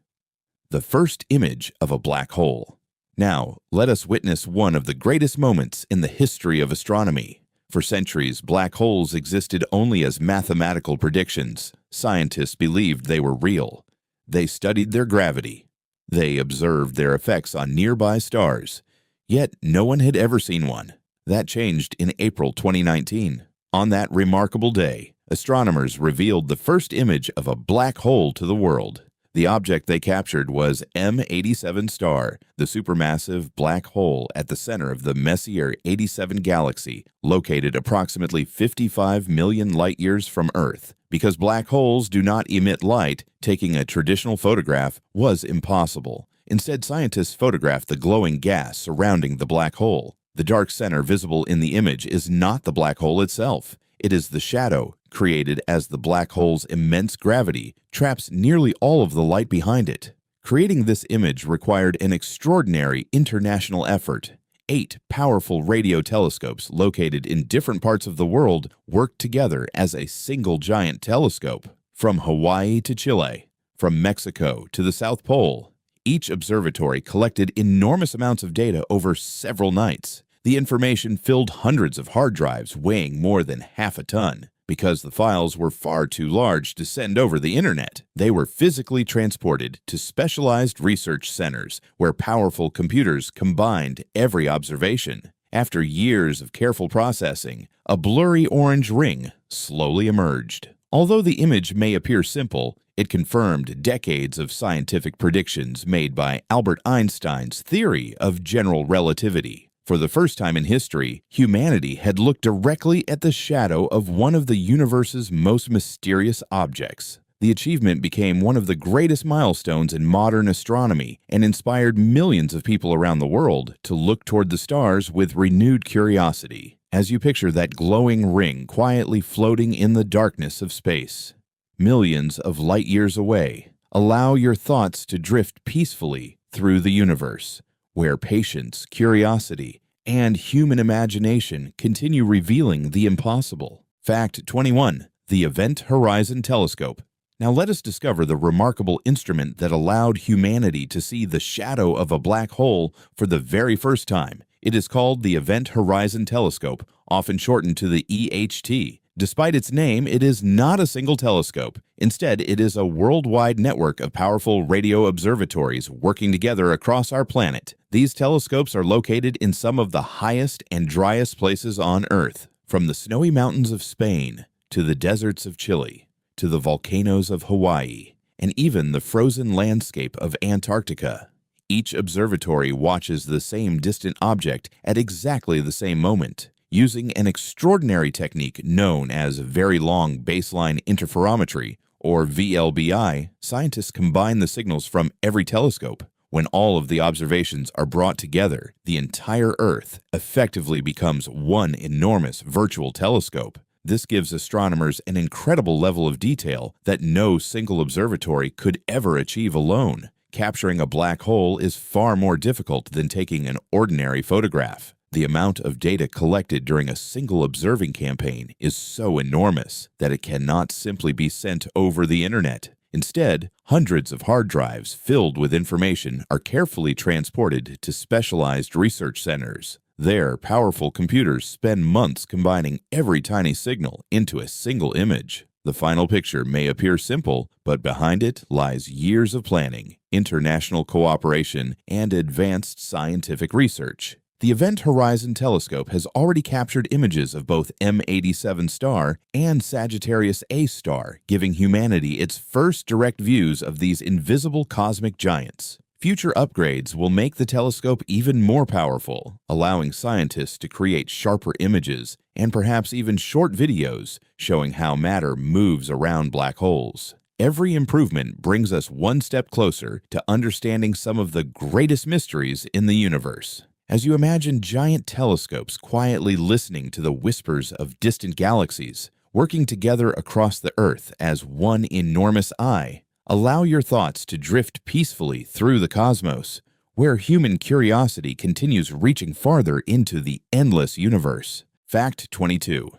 The first image of a black hole. Now, let us witness one of the greatest moments in the history of astronomy. For centuries, black holes existed only as mathematical predictions. Scientists believed they were real. They studied their gravity. They observed their effects on nearby stars. Yet, no one had ever seen one. That changed in April 2019. On that remarkable day, astronomers revealed the first image of a black hole to the world. The object they captured was M87 star, the supermassive black hole at the center of the Messier 87 galaxy, located approximately 55 million light-years from Earth. Because black holes do not emit light, taking a traditional photograph was impossible. Instead, scientists photographed the glowing gas surrounding the black hole. The dark center visible in the image is not the black hole itself. It is the shadow, created as the black hole's immense gravity traps nearly all of the light behind it. Creating this image required an extraordinary international effort. 8 powerful radio telescopes located in different parts of the world worked together as a single giant telescope. From Hawaii to Chile, from Mexico to the South Pole, each observatory collected enormous amounts of data over several nights. The information filled hundreds of hard drives weighing more than half a ton. Because the files were far too large to send over the internet, they were physically transported to specialized research centers where powerful computers combined every observation. After years of careful processing, a blurry orange ring slowly emerged. Although the image may appear simple, it confirmed decades of scientific predictions made by Albert Einstein's theory of general relativity. For the first time in history, humanity had looked directly at the shadow of one of the universe's most mysterious objects. The achievement became one of the greatest milestones in modern astronomy and inspired millions of people around the world to look toward the stars with renewed curiosity. As you picture that glowing ring quietly floating in the darkness of space, millions of light years away, allow your thoughts to drift peacefully through the universe, where patience, curiosity, and human imagination continue revealing the impossible. Fact 21. The Event Horizon Telescope. Now let us discover the remarkable instrument that allowed humanity to see the shadow of a black hole for the very first time. It is called the Event Horizon Telescope, often shortened to the EHT. Despite its name, it is not a single telescope. Instead, it is a worldwide network of powerful radio observatories working together across our planet. These telescopes are located in some of the highest and driest places on Earth, from the snowy mountains of Spain to the deserts of Chile, to the volcanoes of Hawaii, and even the frozen landscape of Antarctica. Each observatory watches the same distant object at exactly the same moment. Using an extraordinary technique known as Very Long Baseline Interferometry, or VLBI, scientists combine the signals from every telescope. When all of the observations are brought together, the entire Earth effectively becomes one enormous virtual telescope. This gives astronomers an incredible level of detail that no single observatory could ever achieve alone. Capturing a black hole is far more difficult than taking an ordinary photograph. The amount of data collected during a single observing campaign is so enormous that it cannot simply be sent over the internet. Instead, hundreds of hard drives filled with information are carefully transported to specialized research centers. There, powerful computers spend months combining every tiny signal into a single image. The final picture may appear simple, but behind it lies years of planning, international cooperation, and advanced scientific research. The Event Horizon Telescope has already captured images of both M87 star and Sagittarius A star, giving humanity its first direct views of these invisible cosmic giants. Future upgrades will make the telescope even more powerful, allowing scientists to create sharper images and perhaps even short videos showing how matter moves around black holes. Every improvement brings us one step closer to understanding some of the greatest mysteries in the universe. As you imagine giant telescopes quietly listening to the whispers of distant galaxies, working together across the Earth as one enormous eye, allow your thoughts to drift peacefully through the cosmos, where human curiosity continues reaching farther into the endless universe. Fact 22.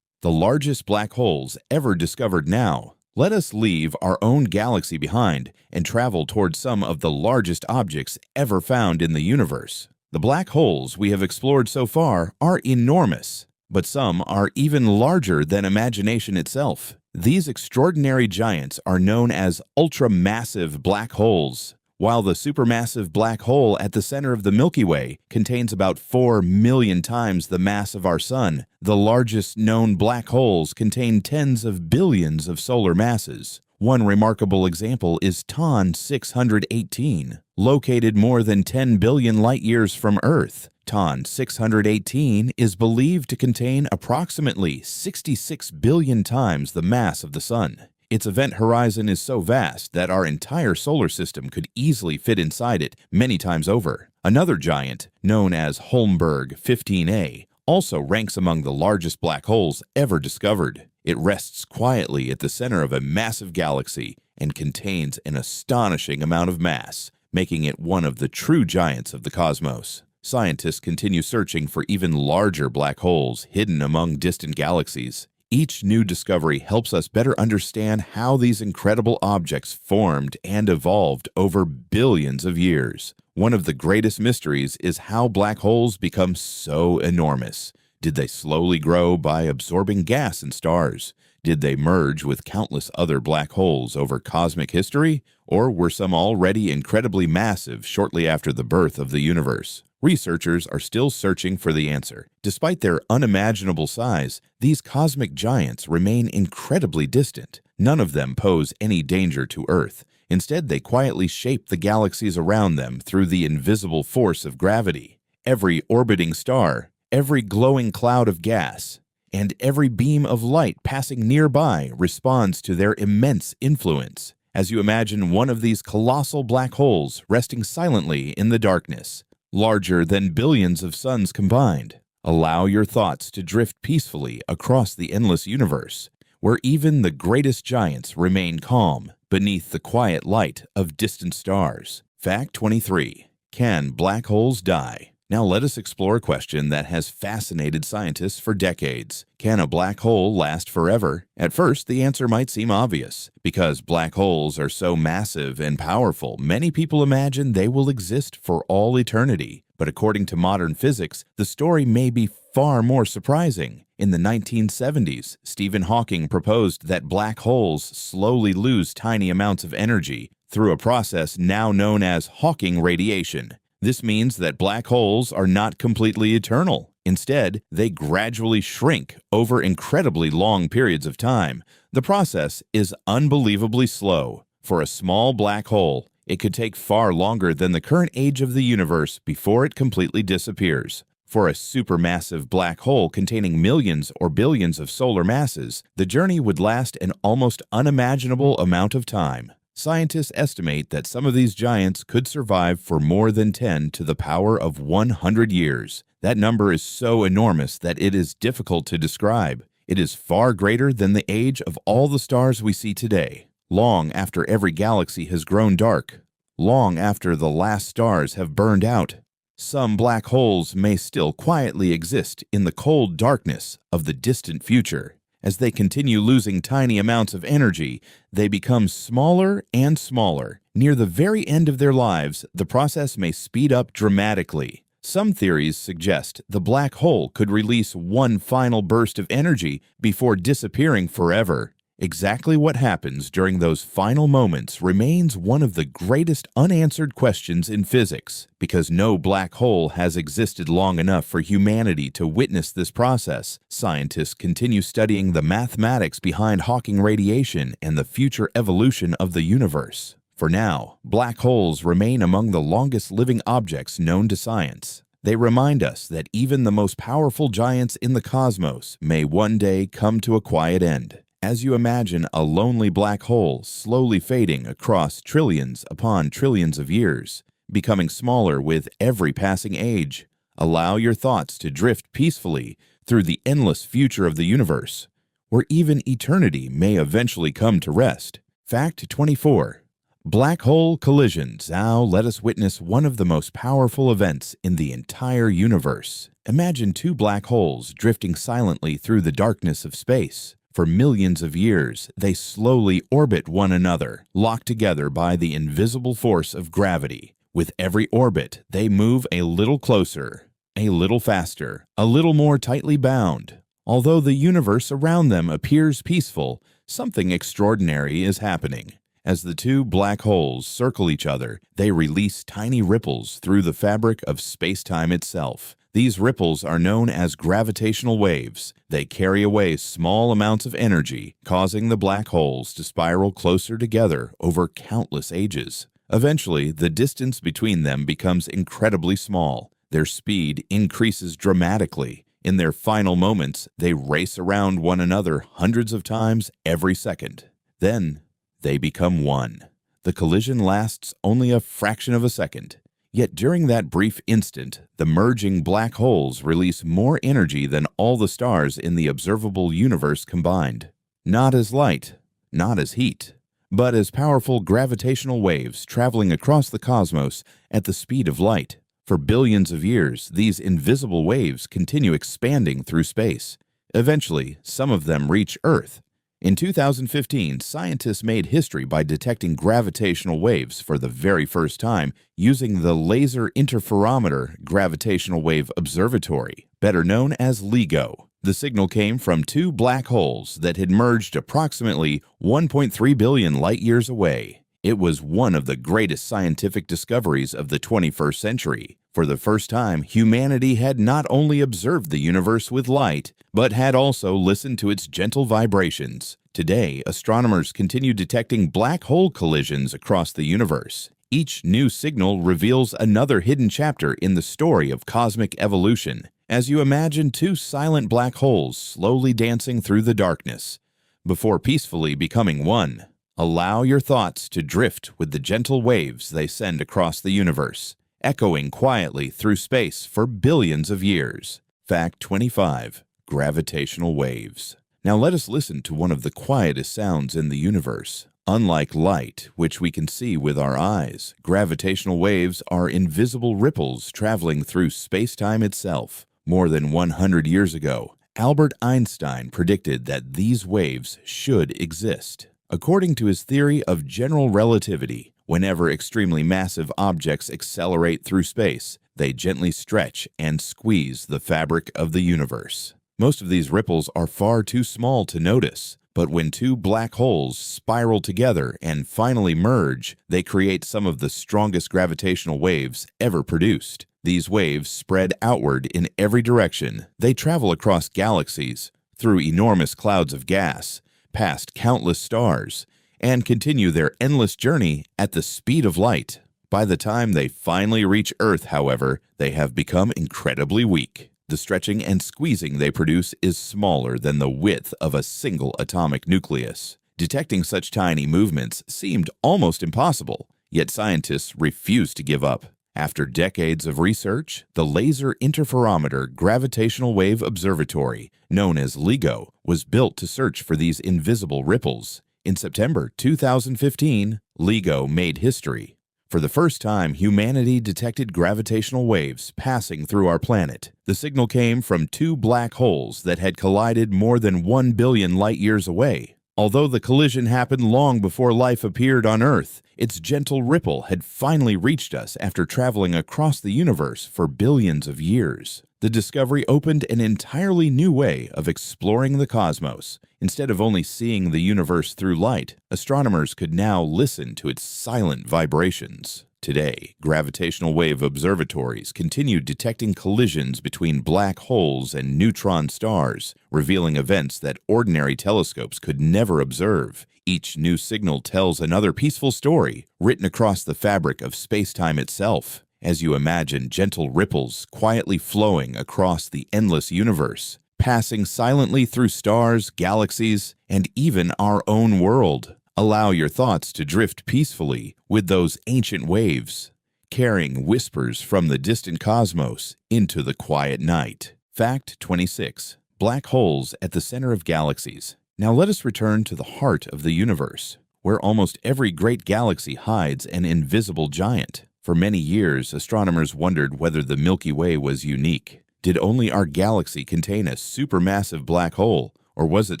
The largest black holes ever discovered now. Let us leave our own galaxy behind and travel toward some of the largest objects ever found in the universe. The black holes we have explored so far are enormous, but some are even larger than imagination itself. These extraordinary giants are known as ultramassive black holes. While the supermassive black hole at the center of the Milky Way contains about 4 million times the mass of our Sun, the largest known black holes contain tens of billions of solar masses. One remarkable example is TON 618, located more than 10 billion light-years from Earth. TON 618 is believed to contain approximately 66 billion times the mass of the Sun. Its event horizon is so vast that our entire solar system could easily fit inside it many times over. Another giant, known as Holmberg 15A, also ranks among the largest black holes ever discovered. It rests quietly at the center of a massive galaxy and contains an astonishing amount of mass, making it one of the true giants of the cosmos. Scientists continue searching for even larger black holes hidden among distant galaxies. Each new discovery helps us better understand how these incredible objects formed and evolved over billions of years. One of the greatest mysteries is how black holes become so enormous. Did they slowly grow by absorbing gas in stars? Did they merge with countless other black holes over cosmic history? Or were some already incredibly massive shortly after the birth of the universe? Researchers are still searching for the answer. Despite their unimaginable size, these cosmic giants remain incredibly distant. None of them pose any danger to Earth. Instead, they quietly shape the galaxies around them through the invisible force of gravity. Every orbiting star, every glowing cloud of gas, and every beam of light passing nearby responds to their immense influence. As you imagine one of these colossal black holes resting silently in the darkness, larger than billions of suns combined, allow your thoughts to drift peacefully across the endless universe, where even the greatest giants remain calm beneath the quiet light of distant stars. Fact 23. Can black holes die? Now let us explore a question that has fascinated scientists for decades. Can a black hole last forever? At first, the answer might seem obvious. Because black holes are so massive and powerful, many people imagine they will exist for all eternity. But according to modern physics, the story may be far more surprising. In the 1970s, Stephen Hawking proposed that black holes slowly lose tiny amounts of energy through a process now known as Hawking radiation. This means that black holes are not completely eternal. Instead, they gradually shrink over incredibly long periods of time. The process is unbelievably slow. For a small black hole, it could take far longer than the current age of the universe before it completely disappears. For a supermassive black hole containing millions or billions of solar masses, the journey would last an almost unimaginable amount of time. Scientists estimate that some of these giants could survive for more than 10 to the power of 100 years. That number is so enormous that it is difficult to describe. It is far greater than the age of all the stars we see today. Long after every galaxy has grown dark, long after the last stars have burned out, some black holes may still quietly exist in the cold darkness of the distant future. As they continue losing tiny amounts of energy, they become smaller and smaller. Near the very end of their lives, the process may speed up dramatically. Some theories suggest the black hole could release one final burst of energy before disappearing forever. Exactly what happens during those final moments remains one of the greatest unanswered questions in physics, because no black hole has existed long enough for humanity to witness this process. Scientists continue studying the mathematics behind Hawking radiation and the future evolution of the universe. For now, black holes remain among the longest living objects known to science. They remind us that even the most powerful giants in the cosmos may one day come to a quiet end. As you imagine a lonely black hole slowly fading across trillions upon trillions of years, becoming smaller with every passing age, allow your thoughts to drift peacefully through the endless future of the universe, where even eternity may eventually come to rest. Fact 24. Black hole collisions. Now let us witness one of the most powerful events in the entire universe. Imagine two black holes drifting silently through the darkness of space. For millions of years, they slowly orbit one another, locked together by the invisible force of gravity. With every orbit, they move a little closer, a little faster, a little more tightly bound. Although the universe around them appears peaceful, something extraordinary is happening. As the two black holes circle each other, they release tiny ripples through the fabric of space-time itself. These ripples are known as gravitational waves. They carry away small amounts of energy, causing the black holes to spiral closer together over countless ages. Eventually, the distance between them becomes incredibly small. Their speed increases dramatically. In their final moments, they race around one another hundreds of times every second. Then, they become one. The collision lasts only a fraction of a second. Yet during that brief instant, the merging black holes release more energy than all the stars in the observable universe combined. Not as light, not as heat, but as powerful gravitational waves traveling across the cosmos at the speed of light. For billions of years, these invisible waves continue expanding through space. Eventually, some of them reach Earth. In 2015, scientists made history by detecting gravitational waves for the very first time using the Laser Interferometer Gravitational Wave Observatory, better known as LIGO. The signal came from two black holes that had merged approximately 1.3 billion light-years away. It was one of the greatest scientific discoveries of the 21st century. For the first time, humanity had not only observed the universe with light, but had also listened to its gentle vibrations. Today, astronomers continue detecting black hole collisions across the universe. Each new signal reveals another hidden chapter in the story of cosmic evolution. As you imagine two silent black holes slowly dancing through the darkness, before peacefully becoming one, allow your thoughts to drift with the gentle waves they send across the universe, echoing quietly through space for billions of years. Fact 25. Gravitational waves. Now let us listen to one of the quietest sounds in the universe. Unlike light, which we can see with our eyes, gravitational waves are invisible ripples traveling through space-time itself. More than 100 years ago, Albert Einstein predicted that these waves should exist. According to his theory of general relativity, whenever extremely massive objects accelerate through space, they gently stretch and squeeze the fabric of the universe. Most of these ripples are far too small to notice, but when two black holes spiral together and finally merge, they create some of the strongest gravitational waves ever produced. These waves spread outward in every direction. They travel across galaxies, through enormous clouds of gas, past countless stars, and continue their endless journey at the speed of light. By the time they finally reach Earth, however, they have become incredibly weak. The stretching and squeezing they produce is smaller than the width of a single atomic nucleus. Detecting such tiny movements seemed almost impossible, yet scientists refused to give up. After decades of research, the Laser Interferometer Gravitational Wave Observatory, known as LIGO, was built to search for these invisible ripples. In September 2015, LIGO made history. For the first time, humanity detected gravitational waves passing through our planet. The signal came from two black holes that had collided more than 1 billion light-years away. Although the collision happened long before life appeared on Earth, its gentle ripple had finally reached us after traveling across the universe for billions of years. The discovery opened an entirely new way of exploring the cosmos. Instead of only seeing the universe through light, astronomers could now listen to its silent vibrations. Today, gravitational wave observatories continue detecting collisions between black holes and neutron stars, revealing events that ordinary telescopes could never observe. Each new signal tells another peaceful story, written across the fabric of space-time itself. As you imagine gentle ripples quietly flowing across the endless universe, passing silently through stars, galaxies, and even our own world. Allow your thoughts to drift peacefully with those ancient waves, carrying whispers from the distant cosmos into the quiet night. Fact 26. Black holes at the center of galaxies. Now let us return to the heart of the universe, where almost every great galaxy hides an invisible giant. For many years, astronomers wondered whether the Milky Way was unique. Did only our galaxy contain a supermassive black hole, or was it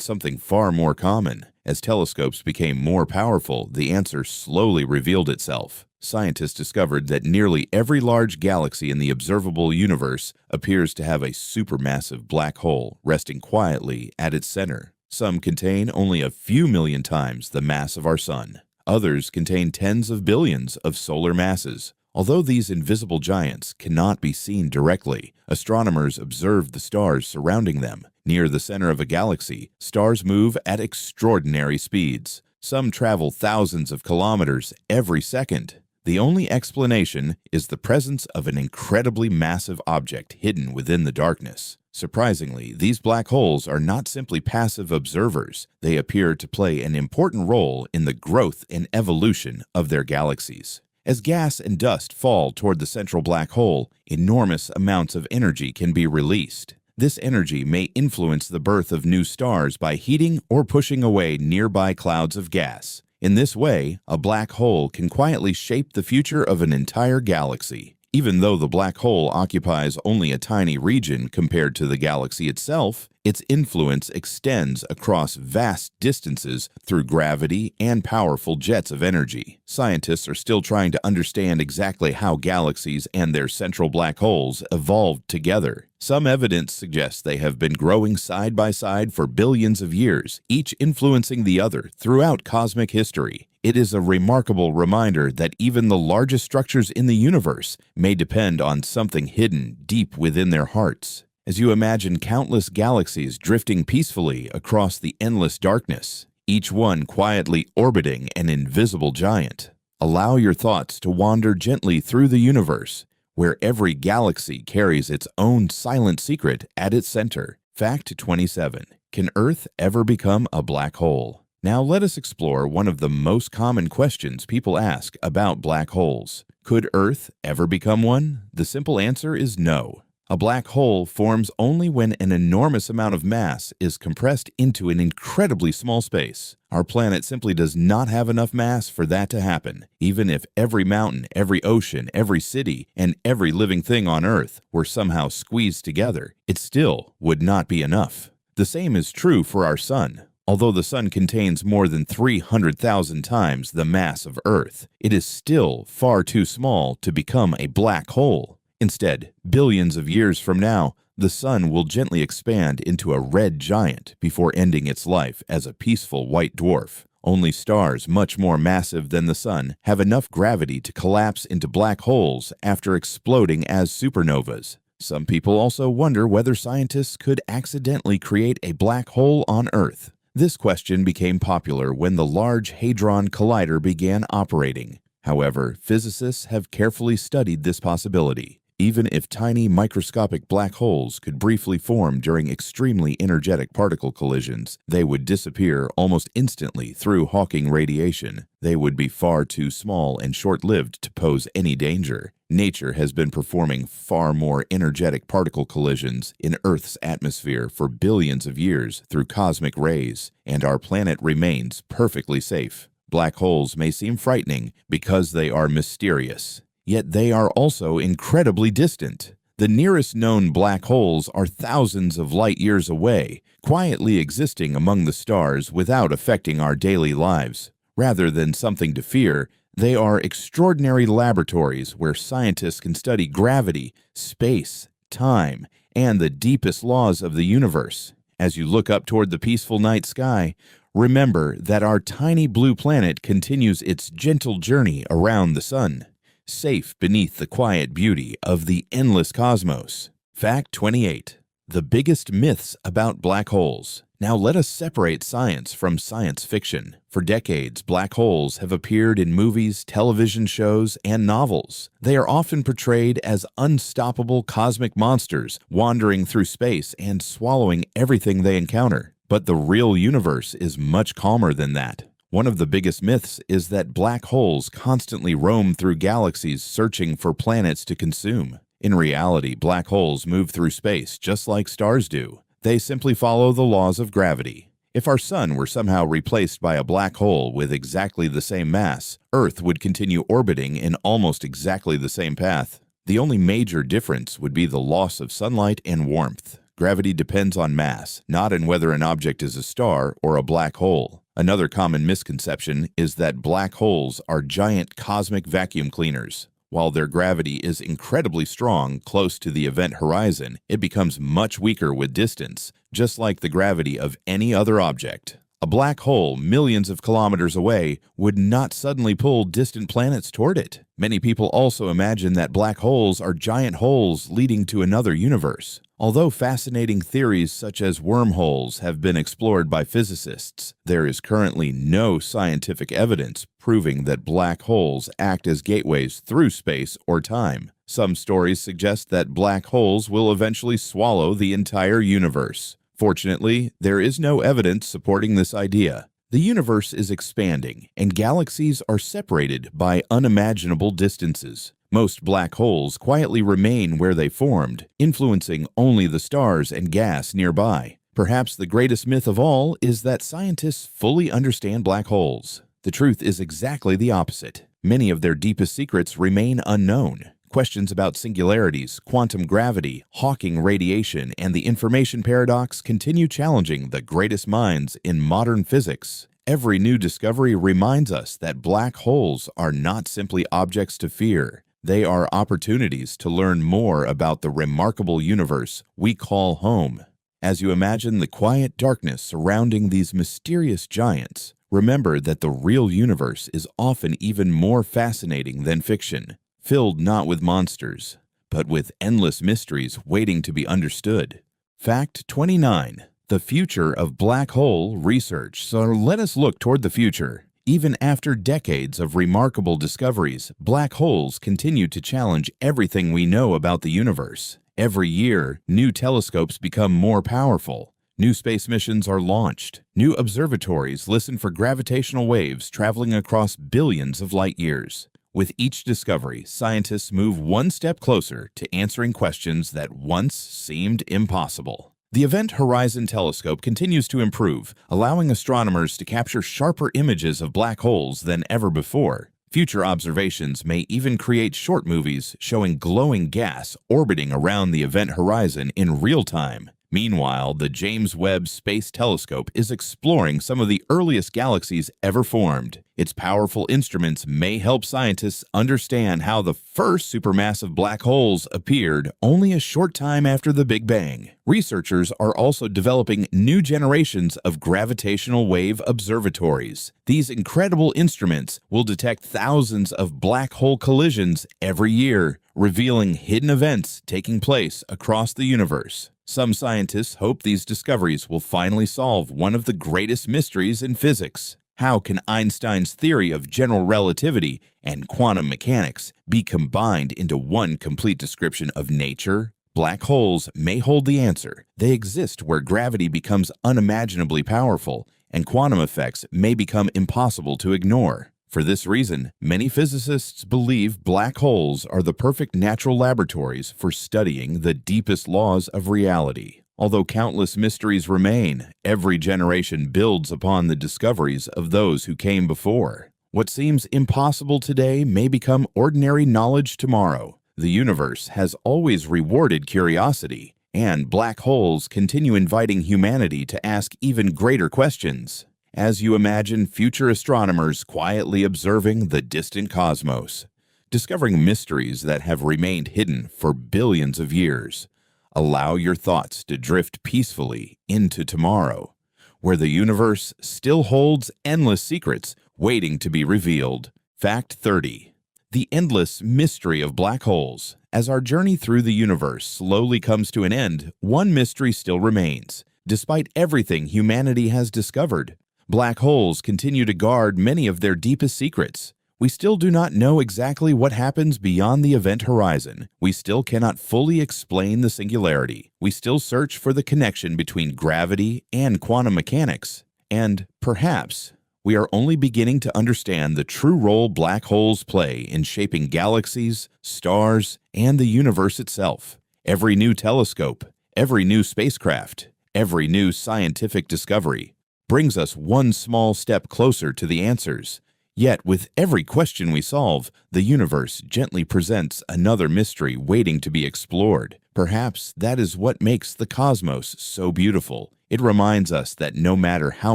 something far more common? As telescopes became more powerful, the answer slowly revealed itself. Scientists discovered that nearly every large galaxy in the observable universe appears to have a supermassive black hole resting quietly at its center. Some contain only a few million times the mass of our Sun. Others contain tens of billions of solar masses. Although these invisible giants cannot be seen directly, astronomers observe the stars surrounding them. Near the center of a galaxy, stars move at extraordinary speeds. Some travel thousands of kilometers every second. The only explanation is the presence of an incredibly massive object hidden within the darkness. Surprisingly, these black holes are not simply passive observers. They appear to play an important role in the growth and evolution of their galaxies. As gas and dust fall toward the central black hole, enormous amounts of energy can be released. This energy may influence the birth of new stars by heating or pushing away nearby clouds of gas. In this way, a black hole can quietly shape the future of an entire galaxy. Even though the black hole occupies only a tiny region compared to the galaxy itself, its influence extends across vast distances through gravity and powerful jets of energy. Scientists are still trying to understand exactly how galaxies and their central black holes evolved together. Some evidence suggests they have been growing side by side for billions of years, each influencing the other throughout cosmic history. It is a remarkable reminder that even the largest structures in the universe may depend on something hidden deep within their hearts. As you imagine countless galaxies drifting peacefully across the endless darkness, each one quietly orbiting an invisible giant, allow your thoughts to wander gently through the universe, where every galaxy carries its own silent secret at its center. Fact 27. Can Earth ever become a black hole? Now let us explore one of the most common questions people ask about black holes. Could Earth ever become one? The simple answer is no. A black hole forms only when an enormous amount of mass is compressed into an incredibly small space. Our planet simply does not have enough mass for that to happen. Even if every mountain, every ocean, every city, and every living thing on Earth were somehow squeezed together, it still would not be enough. The same is true for our Sun. Although the Sun contains more than 300,000 times the mass of Earth, it is still far too small to become a black hole. Instead, billions of years from now, the Sun will gently expand into a red giant before ending its life as a peaceful white dwarf. Only stars much more massive than the Sun have enough gravity to collapse into black holes after exploding as supernovas. Some people also wonder whether scientists could accidentally create a black hole on Earth. This question became popular when the Large Hadron Collider began operating. However, physicists have carefully studied this possibility. Even if tiny microscopic black holes could briefly form during extremely energetic particle collisions, they would disappear almost instantly through Hawking radiation. They would be far too small and short-lived to pose any danger. Nature has been performing far more energetic particle collisions in Earth's atmosphere for billions of years through cosmic rays, and our planet remains perfectly safe. Black holes may seem frightening because they are mysterious. Yet they are also incredibly distant. The nearest known black holes are thousands of light years away, quietly existing among the stars without affecting our daily lives. Rather than something to fear, they are extraordinary laboratories where scientists can study gravity, space, time, and the deepest laws of the universe. As you look up toward the peaceful night sky, remember that our tiny blue planet continues its gentle journey around the sun, safe beneath the quiet beauty of the endless cosmos. Fact 28. The biggest myths about black holes. Now let us separate science from science fiction. For decades, black holes have appeared in movies, television shows, and novels. They are often portrayed as unstoppable cosmic monsters, wandering through space and swallowing everything they encounter. But the real universe is much calmer than that. One of the biggest myths is that black holes constantly roam through galaxies searching for planets to consume. In reality, black holes move through space just like stars do. They simply follow the laws of gravity. If our sun were somehow replaced by a black hole with exactly the same mass, Earth would continue orbiting in almost exactly the same path. The only major difference would be the loss of sunlight and warmth. Gravity depends on mass, not on whether an object is a star or a black hole. Another common misconception is that black holes are giant cosmic vacuum cleaners. While their gravity is incredibly strong close to the event horizon, it becomes much weaker with distance, just like the gravity of any other object. A black hole millions of kilometers away would not suddenly pull distant planets toward it. Many people also imagine that black holes are giant holes leading to another universe. Although fascinating theories such as wormholes have been explored by physicists, there is currently no scientific evidence proving that black holes act as gateways through space or time. Some stories suggest that black holes will eventually swallow the entire universe. Fortunately, there is no evidence supporting this idea. The universe is expanding, and galaxies are separated by unimaginable distances. Most black holes quietly remain where they formed, influencing only the stars and gas nearby. Perhaps the greatest myth of all is that scientists fully understand black holes. The truth is exactly the opposite. Many of their deepest secrets remain unknown. Questions about singularities, quantum gravity, Hawking radiation, and the information paradox continue challenging the greatest minds in modern physics. Every new discovery reminds us that black holes are not simply objects to fear. They are opportunities to learn more about the remarkable universe we call home. As you imagine the quiet darkness surrounding these mysterious giants, remember that the real universe is often even more fascinating than fiction, filled not with monsters, but with endless mysteries waiting to be understood. Fact 29. The future of black hole research. So let us look toward the future. Even after decades of remarkable discoveries, black holes continue to challenge everything we know about the universe. Every year, new telescopes become more powerful. New space missions are launched. New observatories listen for gravitational waves traveling across billions of light years. With each discovery, scientists move one step closer to answering questions that once seemed impossible. The Event Horizon Telescope continues to improve, allowing astronomers to capture sharper images of black holes than ever before. Future observations may even create short movies showing glowing gas orbiting around the event horizon in real time. Meanwhile, the James Webb Space Telescope is exploring some of the earliest galaxies ever formed. Its powerful instruments may help scientists understand how the first supermassive black holes appeared only a short time after the Big Bang. Researchers are also developing new generations of gravitational wave observatories. These incredible instruments will detect thousands of black hole collisions every year, revealing hidden events taking place across the universe. Some scientists hope these discoveries will finally solve one of the greatest mysteries in physics. How can Einstein's theory of general relativity and quantum mechanics be combined into one complete description of nature? Black holes may hold the answer. They exist where gravity becomes unimaginably powerful, and quantum effects may become impossible to ignore. For this reason, many physicists believe black holes are the perfect natural laboratories for studying the deepest laws of reality. Although countless mysteries remain, every generation builds upon the discoveries of those who came before. What seems impossible today may become ordinary knowledge tomorrow. The universe has always rewarded curiosity, and black holes continue inviting humanity to ask even greater questions. As you imagine future astronomers quietly observing the distant cosmos, discovering mysteries that have remained hidden for billions of years, allow your thoughts to drift peacefully into tomorrow, where the universe still holds endless secrets waiting to be revealed. Fact 30. The endless mystery of black holes. As our journey through the universe slowly comes to an end, one mystery still remains. Despite everything humanity has discovered, black holes continue to guard many of their deepest secrets. We still do not know exactly what happens beyond the event horizon. We still cannot fully explain the singularity. We still search for the connection between gravity and quantum mechanics. And perhaps we are only beginning to understand the true role black holes play in shaping galaxies, stars, and the universe itself. Every new telescope, every new spacecraft, every new scientific discovery brings us one small step closer to the answers. Yet, with every question we solve, the universe gently presents another mystery waiting to be explored. Perhaps that is what makes the cosmos so beautiful. It reminds us that no matter how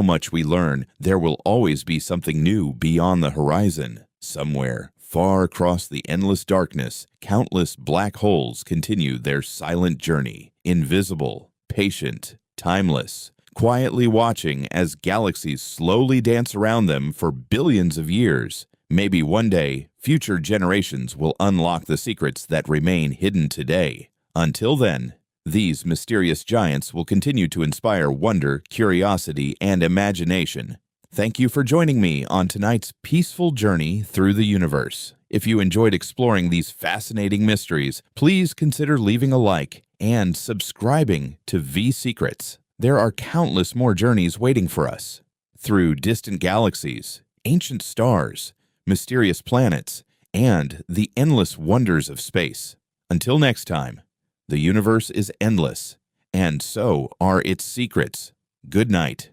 much we learn, there will always be something new beyond the horizon. Somewhere, far across the endless darkness, countless black holes continue their silent journey, invisible, patient, timeless, quietly watching as galaxies slowly dance around them for billions of years. Maybe one day, future generations will unlock the secrets that remain hidden today. Until then, these mysterious giants will continue to inspire wonder, curiosity, and imagination. Thank you for joining me on tonight's peaceful journey through the universe. If you enjoyed exploring these fascinating mysteries, please consider leaving a like and subscribing to V Secrets. There are countless more journeys waiting for us, through distant galaxies, ancient stars, mysterious planets, and the endless wonders of space. Until next time, the universe is endless, and so are its secrets. Good night.